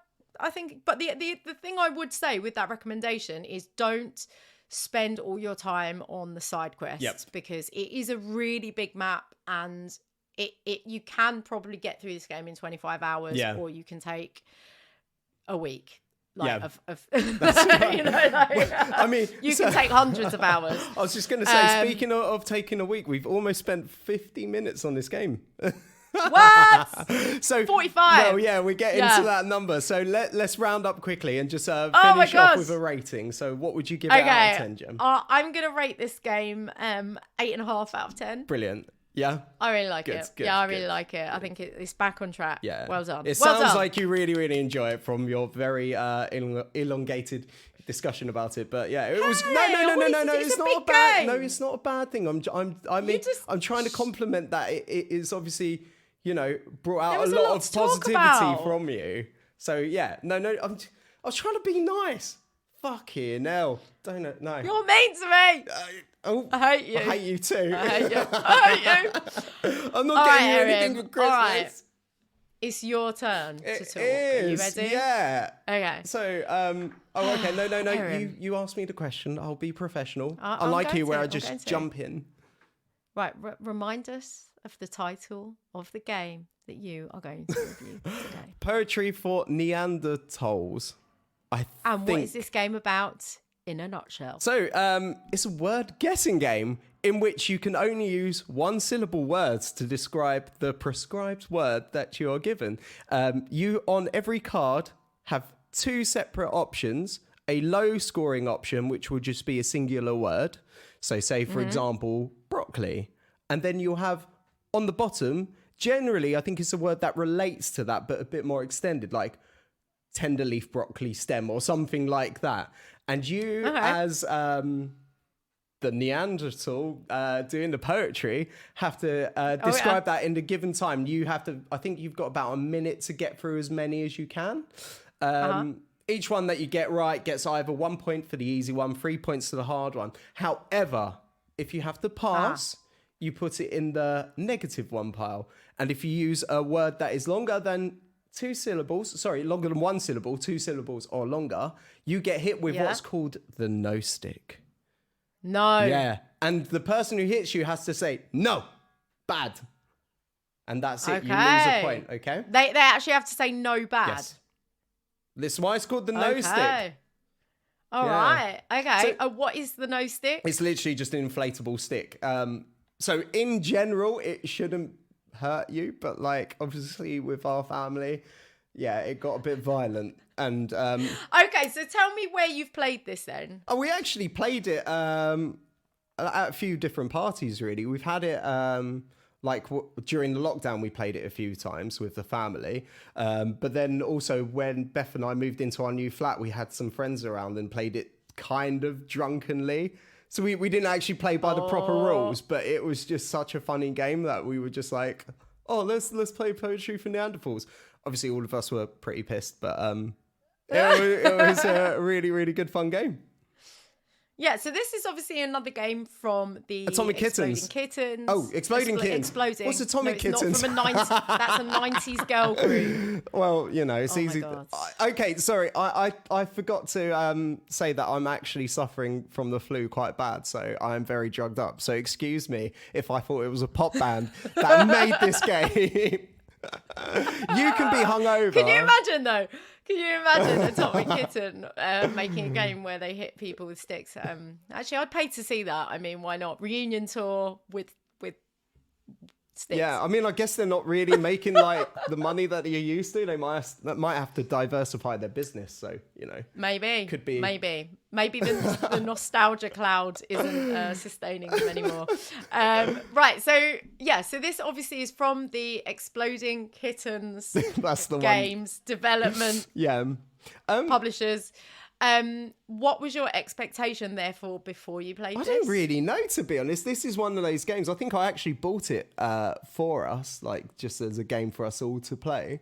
think, but the thing I would say with that recommendation is don't spend all your time on the side quests, because it is a really big map, and you can probably get through this game in 25 hours, or you can take a week. Of you know, like, I mean, you can take hundreds of hours. I was just going to say, speaking of taking a week, we've almost spent 50 minutes on this game. What? So 45. No, we're getting to that number. So let's round up quickly and just finish off with a rating. So what would you give it out of 10, Gem? I'm going to rate this game 8.5 out of 10. Brilliant. Yeah, I really like it. I really like it. I think it's back on track. Yeah, well done. It sounds like you really, really enjoy it from your very elongated discussion about it. But yeah, it was no. It's not a bad. No, it's not a bad thing. I'm trying to compliment that it is obviously, brought out a lot of positivity from you. So yeah, no. I was trying to be nice. Fucking hell. Don't know. No. You're mean to me. I hate you. I hate you too. I hate you. I'm not getting you anything for Christmas. All right. It's your turn to talk. Is, are you ready? Yeah. Okay. So, okay. No. You asked me the question. I'll be professional. Unlike you, where I just jump in. Right, remind us of the title of the game that you are going to review today. Poetry for Neanderthals. And what is this game about in a nutshell? So, it's a word guessing game in which you can only use one syllable words to describe the prescribed word that you are given. You, on every card, have two separate options. A low scoring option, which will just be a singular word. So say, for example, broccoli. And then you'll have on the bottom, generally, I think it's a word that relates to that, but a bit more extended, like tender leaf broccoli stem or something like that. And you, as the Neanderthal doing the poetry, have to describe that in a given time. You have to, I think you've got about a minute to get through as many as you can. Each one that you get right gets either 1 point for the easy one, 3 points for the hard one. However, if you have to pass, you put it in the negative one pile. And if you use a word that is longer than longer than one syllable, 2 syllables or longer, you get hit with what's called the no stick. No. Yeah. And the person who hits you has to say, no, bad. And that's it. You lose a point, okay? They actually have to say no, bad. Yes. This is why it's called the no stick. All right. Okay. So, what is the no stick? It's literally just an inflatable stick. So in general, it shouldn't hurt you, but like obviously with our family, it got a bit violent. And okay, so tell me where you've played this then. Oh, we actually played it at a few different parties. Really, we've had it. During the lockdown, we played it a few times with the family. But then also when Beth and I moved into our new flat, we had some friends around and played it kind of drunkenly. So we didn't actually play by the proper rules, but it was just such a funny game that we were just like, oh, let's play Poetry for Neanderthals. Obviously, all of us were pretty pissed, but it was a really, really good fun game. Yeah, so this is obviously another game from the Atomic Kittens. Kittens. Oh, Exploding Kittens. Exploding. What's Atomic Kittens? Not from a 90s. That's a 90s girl group. Well, it's easy. My God. Okay, sorry. I forgot to say that I'm actually suffering from the flu quite bad, so I'm very drugged up. So excuse me if I thought it was a pop band that made this game. You can be hungover. Can you imagine though? Can you imagine Atomic Kitten making a game where they hit people with sticks? Actually, I'd pay to see that. I mean, why not? Reunion tour with sticks. Yeah, I mean, I guess they're not really making like the money that you're used to. They might have to diversify their business. So maybe could be maybe the nostalgia cloud isn't sustaining them anymore. Right. So this obviously is from the Exploding Kittens. That's the games development. Publishers. What was your expectation, therefore, before you played this? I don't really know, to be honest. This is one of those games. I think I actually bought it for us, like just as a game for us all to play,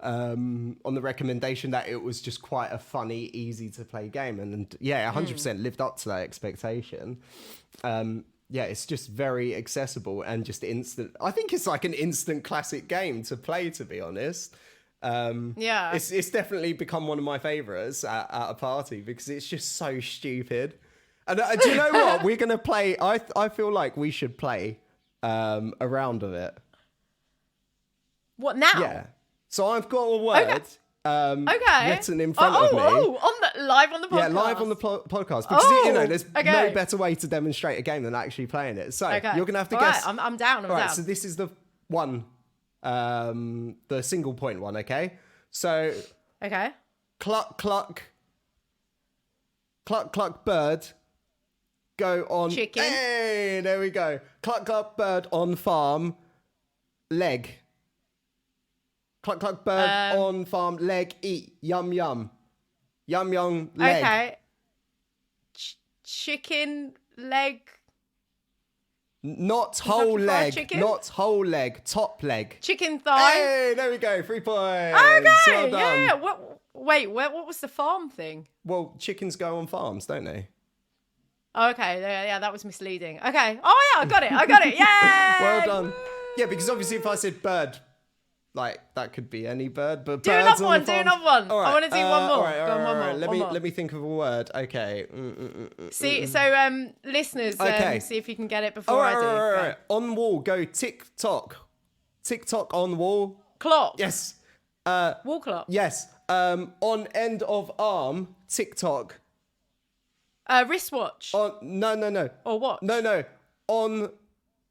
on the recommendation that it was just quite a funny, easy to play game. And 100% lived up to that expectation. It's just very accessible and just instant. I think it's like an instant classic game to play, to be honest. It's definitely become one of my favorites at a party because it's just so stupid. And do you know what? We're going to play. I feel like we should play a round of it. What now? Yeah. So I've got a word written in front of me. Live on the podcast. Yeah, live on the podcast. Because, there's no better way to demonstrate a game than actually playing it. So you're going to have to guess. Right, I'm down. I'm down. So this is the one. The single point one, okay? So cluck cluck bird go on chicken. Hey, there we go. Cluck cluck bird on farm leg. Cluck cluck bird on farm leg eat yum yum. Yum yum leg. Okay. Chicken leg. Not whole leg, not whole leg, top leg. Chicken thigh. Hey, there we go, 3 points. Okay, well done. yeah. What was the farm thing? Well, chickens go on farms, don't they? Okay, yeah, that was misleading. Okay. Oh yeah, I got it. Yeah. Well done. Yeah, because obviously if I said bird, like that could be any bird, but Do birds another on one. the Do farm. another one. All right, I want to do one more. all right, Go on, one more. Let me think of a word. Okay. See, so listeners, Okay. see if you can get it before All I right, do. all right, all Go. right. On wall, go TikTok. TikTok on wall. Clock. Yes. Wall clock. Yes. On end of arm, TikTok. Wristwatch. No. Or what? No. On,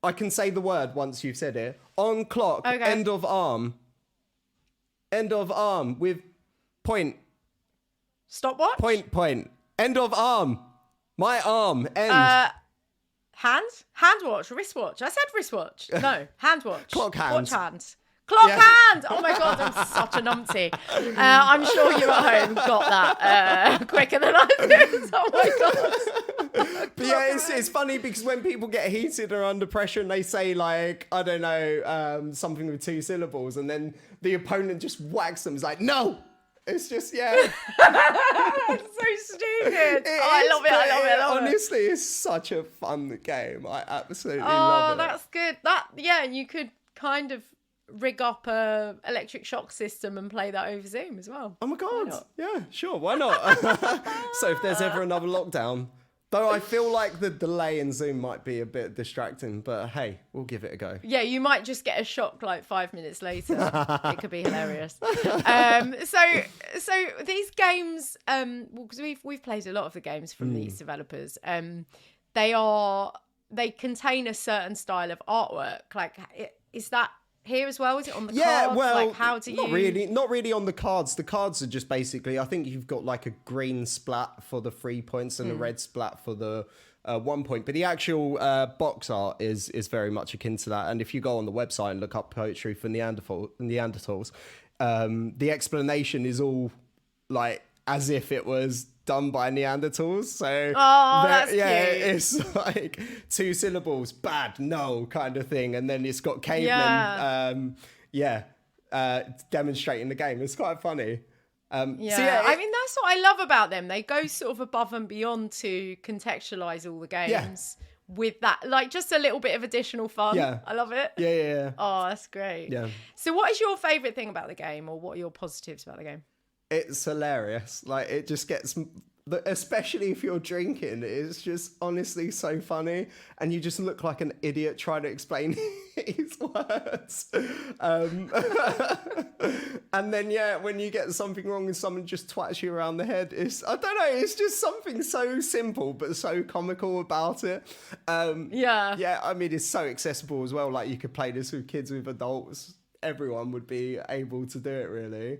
I can say the word once you've said it. On clock, Okay. end of arm. End of arm with point. Stopwatch. Point. End of arm. My arm. End. Hand watch. Wristwatch. I said wristwatch. No, hand watch. Clock hand. Watch hand. Clock Yeah. hand. Oh my god, I'm such a numpty. I'm sure you at home got that quicker than I did. Oh my god. But yeah, it's funny because when people get heated or under pressure and they say like, I don't know, something with 2 syllables and then the opponent just whacks them. It's like, no. It's just, yeah. It's so stupid. I love it. Honestly, it's such a fun game. I absolutely love it. Oh, that's good. And you could kind of rig up a electric shock system and play that over Zoom as well. Oh my god. Yeah, sure. Why not? So if there's ever another lockdown, though I feel like the delay in Zoom might be a bit distracting, but hey, we'll give it a go. Yeah, you might just get a shock like 5 minutes later. It could be hilarious. So these games, because we've played a lot of the games from these developers. They contain a certain style of artwork. Like, is that here as well? Is it on the cards? Well, like, how do you... Not really on the cards. The cards are just basically, I think you've got like a green splat for the 3 points and a red splat for the 1 point. But the actual box art is very much akin to that. And if you go on the website and look up poetry for Neanderthals, the explanation is all like as if it was done by Neanderthals. So that's cute. it's like 2 syllables, bad, no kind of thing, and then it's got cavemen demonstrating the game. It's quite funny. I mean, that's what I love about them. They go sort of above and beyond to contextualize all the games with that, like just a little bit of additional fun. Yeah. I love it. Yeah. Oh, that's great. Yeah. So what is your favorite thing about the game, or what are your positives about the game? It's hilarious. Like, it just gets, especially if you're drinking, it's just honestly so funny. And you just look like an idiot trying to explain his words. And then, when you get something wrong and someone just twats you around the head, I don't know, it's just something so simple but so comical about it. I mean, it's so accessible as well. Like, you could play this with kids, with adults. Everyone would be able to do it, really.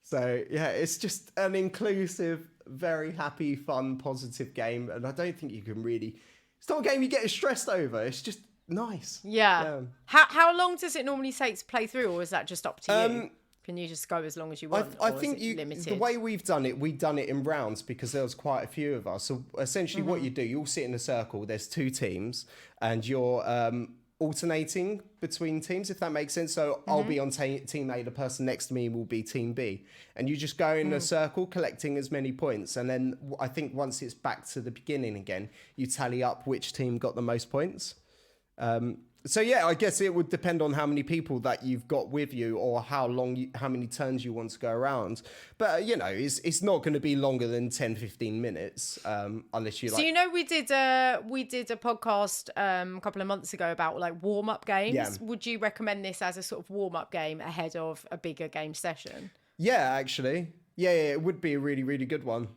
So, it's just an inclusive, very happy, fun, positive game. And I don't think you can really... It's not a game you get stressed over. It's just nice. Yeah. How long does it normally take to play through, or is that just up to you? Can you just go as long as you want? I think the way we've done it in rounds because there was quite a few of us. So essentially what you do, you all sit in a circle. There's 2 teams and you're... alternating between teams, if that makes sense. So I'll be on team A, the person next to me will be team B, and you just go in a circle collecting as many points, and then I think once it's back to the beginning again, you tally up which team got the most points. So I guess it would depend on how many people that you've got with you, or how many turns you want to go around. But it's not going to be longer than 10-15 minutes, unless you like. So we did a podcast a couple of months ago about like warm up games. Yeah. Would you recommend this as a sort of warm up game ahead of a bigger game session? Yeah, actually, it would be a really, really good one.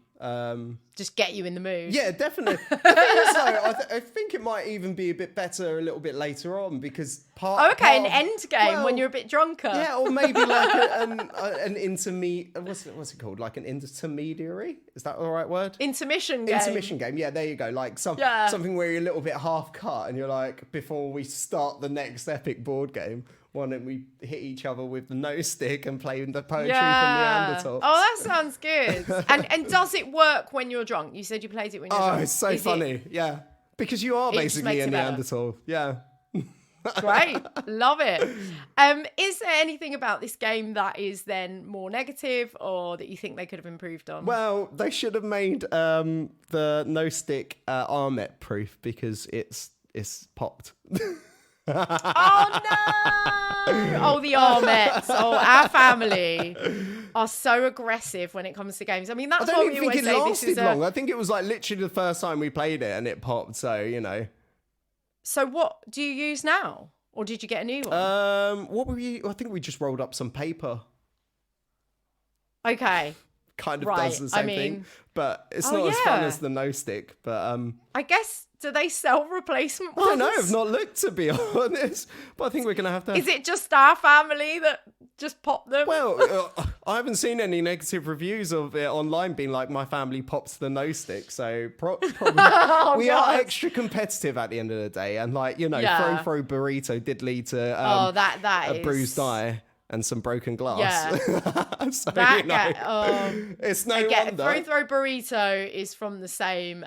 Just get you in the mood. Yeah, definitely. I think it might even be a bit better a little bit later on because an end game when you're a bit drunker. Yeah, or maybe like an intermediate. What's it called? Like an intermediary? Is that the right word? Intermission game. Intermission game. Yeah, there you go. Like something where you're a little bit half cut and you're like, before we start the next epic board game, why don't we hit each other with the nose stick and play the poetry from Neanderthals? Oh, that sounds good. And does it work when you're drunk? You said you played it when you're drunk. Oh, it's so funny. Yeah. Because you are basically a Neanderthal. Yeah. Great. Love it. Is there anything about this game that is then more negative, or that you think they could have improved on? Well, they should have made the no stick Ahmet proof because it's popped. Oh no! Oh, the Ahmets. Oh, our family are so aggressive when it comes to games. I mean, that's what we always say. I don't think it lasted long. I think it was like literally the first time we played it and it popped. So, you know. So what do you use now? Or did you get a new one? What were we? I think we just rolled up some paper. Okay. Kind of does the same thing, but it's not as fun as the no stick. But I guess, do they sell replacement ones? I don't know. I've not looked, to be honest, but I think we're gonna have to. Is it just our family that just pop them? Well, I haven't seen any negative reviews of it online being like my family pops the no stick, so probably we are extra competitive at the end of the day, and like, you know, throw burrito did lead to that a bruised eye and some broken glass. Yeah. So, that you know, it's no wonder. Throw Burrito is from the same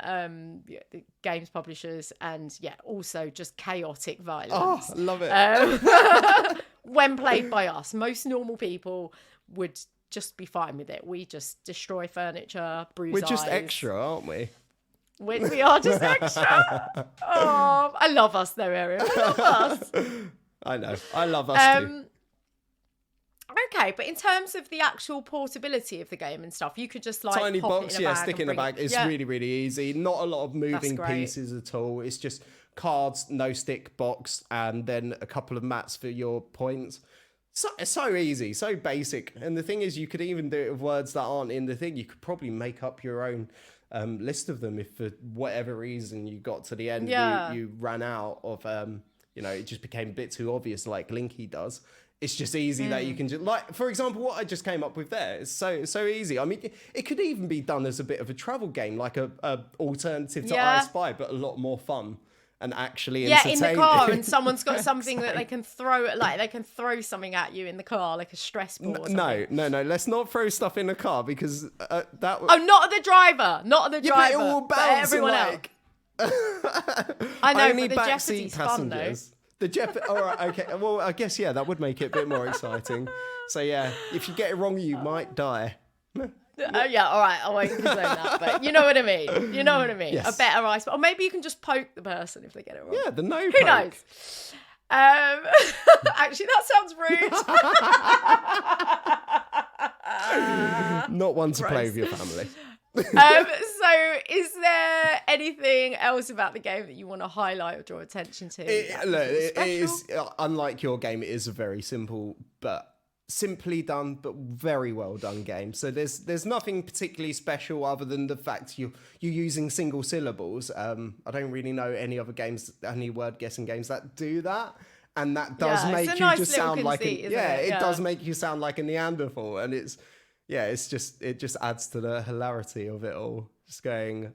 games publishers, and also just chaotic violence. Oh, love it. When played by us, most normal people would just be fine with it. We just destroy furniture, bruise eyes. We're just extra, aren't we? We are just extra. Oh, I love us though, Erin. I love us. I know. I love us too. Okay, but in terms of the actual portability of the game and stuff, you could just like tiny pop box, it in a bag stick in a bag. It's really, really easy. Not a lot of moving pieces at all. It's just cards, no stick box, and then a couple of mats for your points. So easy, so basic. And the thing is, you could even do it with words that aren't in the thing. You could probably make up your own list of them if for whatever reason you got to the end, you ran out of, it just became a bit too obvious like Linky does. It's just easy that you can just, like, for example, what I just came up with there is so easy. I mean, it could even be done as a bit of a travel game, like a alternative to I Spy, but a lot more fun and actually entertaining. In the car, and someo's got something that they can throw, like they can throw something at you in the car, like a stress ball or something. No, let's not throw stuff in the car because that. Oh, not at the driver, but it will bounce everyone else. I know, only but the backseat passengers. Fun, all right, okay. Well, I guess that would make it a bit more exciting. So if you get it wrong, you might die. All right, I won't condone that, but you know what I mean. Yes. A better ice, or maybe you can just poke the person if they get it wrong. Yeah, the no. Who knows? Actually, that sounds rude. Not one to play with your family. So is there anything else about the game that you want to highlight or draw attention to? It is, unlike your game, it is a very simple but simply done but very well done game. So there's nothing particularly special other than the fact you're using single syllables. I don't really know any other games, any word guessing games that do that. And that does make you just sound like it does make you sound like a Neanderthal, and it just adds to the hilarity of it all. Just going,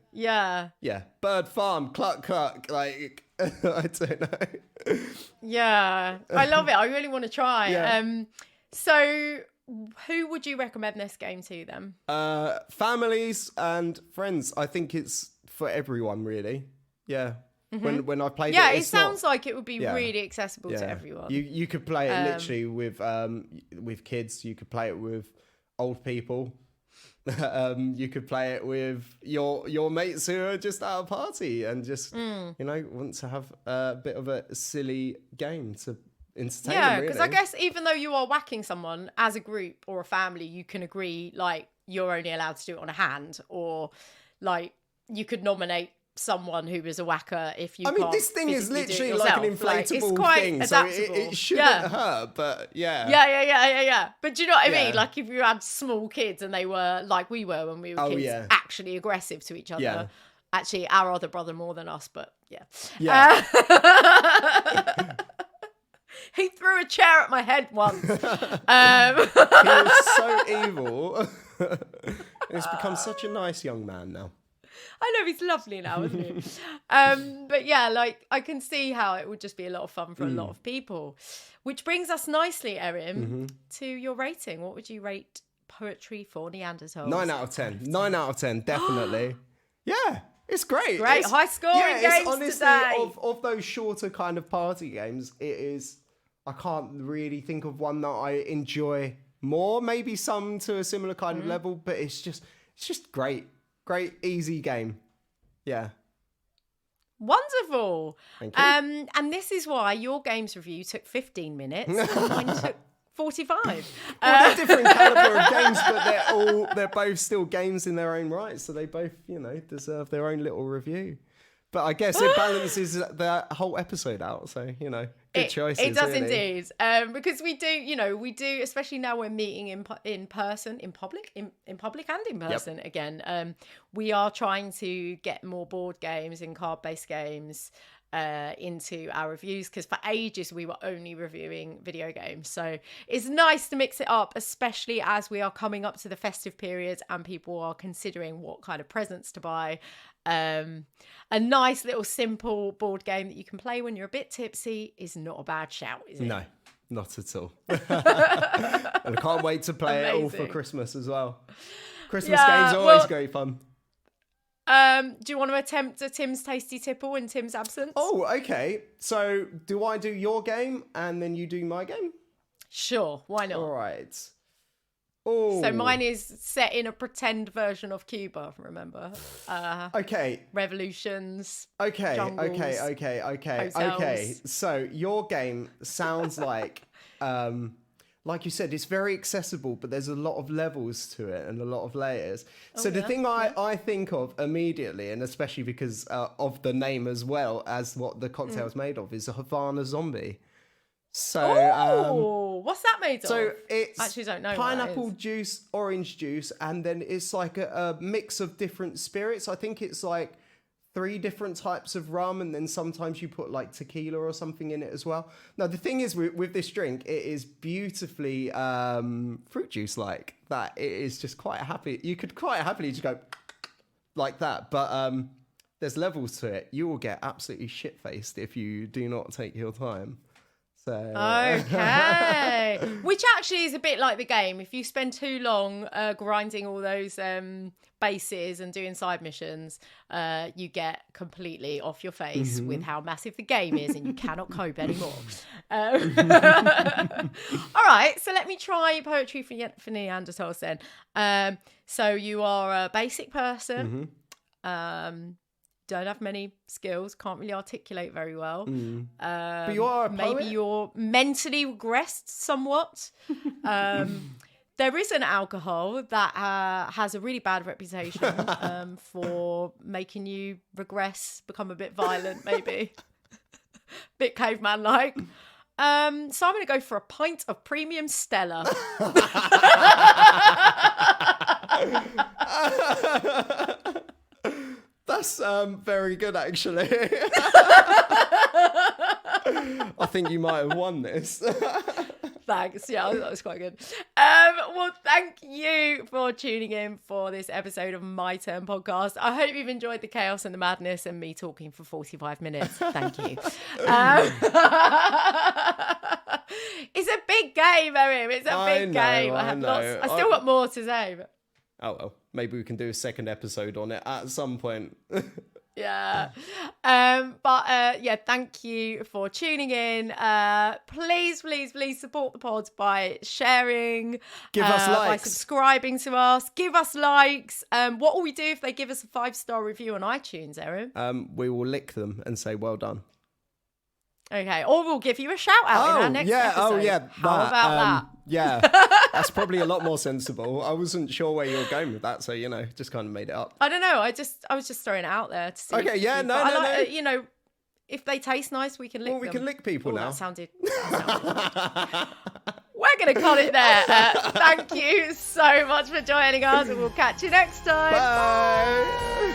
bird farm, cluck cluck, like I don't know. Yeah, I love it. I really want to try. Yeah. So who would you recommend this game to then? Families and friends. I think it's for everyone, really. Yeah. Mm-hmm. When I played it, it sounds like it would be really accessible to everyone. You could play it literally with kids. You could play it with old people. You could play it with your mates who are just at a party and just want to have a bit of a silly game to entertain them. Yeah, because I guess even though you are whacking someone as a group or a family, you can agree like you're only allowed to do it on a hand, or like you could nominate someone who is a whacker if you. I mean, this thing is literally like an inflatable thing, so it shouldn't hurt. But yeah. But do you know what I mean? Like if you had small kids and they were like we were when we were kids, actually aggressive to each other. Yeah. Actually, our other brother more than us, but yeah. He threw a chair at my head once. He was so evil. He's become such a nice young man now. I know, he's lovely now, isn't he? But yeah, like I can see how it would just be a lot of fun for a lot of people. Which brings us nicely, Erin, to your rating. What would you rate Poetry for Neanderthals? 9 out of 10. 9 out of 10, definitely. Yeah, it's great. Great, high scoring games honestly, today. Of those shorter kind of party games, it is. I can't really think of one that I enjoy more. Maybe some to a similar kind of level, but it's just great. Great, easy game. Yeah. Wonderful. Thank you. And this is why your games review took 15 minutes and mine took 45. Well, they're different caliber of games, but they're both still games in their own right, so they both, deserve their own little review. But I guess it balances the whole episode out, so, good choices. It does really. indeed. Because we do, especially now we're meeting in person, in public and in person again. We are trying to get more board games and card-based games into our reviews, because for ages we were only reviewing video games, so it's nice to mix it up, especially as we are coming up to the festive period and people are considering what kind of presents to buy. A nice little simple board game that you can play when you're a bit tipsy is not a bad shout, is it? No, not at all. And I can't wait to play it all for Christmas as well. Christmas games are always great fun. Do you want to attempt a Tim's Tasty Tipple in Tim's absence? Oh, okay. So do I do your game and then you do my game? Sure, why not? All right. Oh. So mine is set in a pretend version of Cuba, remember? Okay. Revolutions. Okay, jungles, okay. So your game sounds like you said, it's very accessible, but there's a lot of levels to it and a lot of layers. So the thing I think of immediately, and especially because of the name as well as what the cocktail's made of, is a Havana zombie. So, what's that made of? So it's actually don't know. Pineapple juice, orange juice, and then it's like a mix of different spirits. I think it's like 3 different types of rum, and then sometimes you put like tequila or something in it as well. Now the thing is with this drink, it is beautifully fruit juice like that. It is just quite happy. You could quite happily just go like that, but there's levels to it. You will get absolutely shit faced if you do not take your time. So. Okay. Which actually is a bit like the game. If you spend too long grinding all those bases and doing side missions, you get completely off your face with how massive the game is, and you cannot cope anymore. All right, so let me try poetry for Neanderthals then. So you are a basic person. Don't have many skills, can't really articulate very well. But you are a poet? Maybe you're mentally regressed somewhat. There is an alcohol that has a really bad reputation for making you regress, become a bit violent, maybe. Bit caveman-like. So I'm going to go for a pint of premium Stella. That's very good, actually. I think you might have won this. Thanks. Yeah, that was quite good. Well, thank you for tuning in for this episode of My Turn Podcast. I hope you've enjoyed the chaos and the madness and me talking for 45 minutes. Thank you. It's a big game, Erin. It's a big game. I still got more to say. But... Oh, well, maybe we can do a second episode on it at some point. Yeah. Thank you for tuning in. Please support the pod by sharing. Give us likes. By subscribing to us. Give us likes. What will we do if they give us a 5-star review on iTunes, Erin? We will lick them and say, well done. Okay, or we'll give you a shout out in our next episode. Oh, yeah. How about that? Yeah, that's probably a lot more sensible. I wasn't sure where you were going with that, so, just kind of made it up. I don't know. I was just throwing it out there to see. Okay, yeah, no. If they taste nice, we can lick them. Well, we can lick people now. That sounded We're going to cut it there. Thank you so much for joining us, and we'll catch you next time. Bye.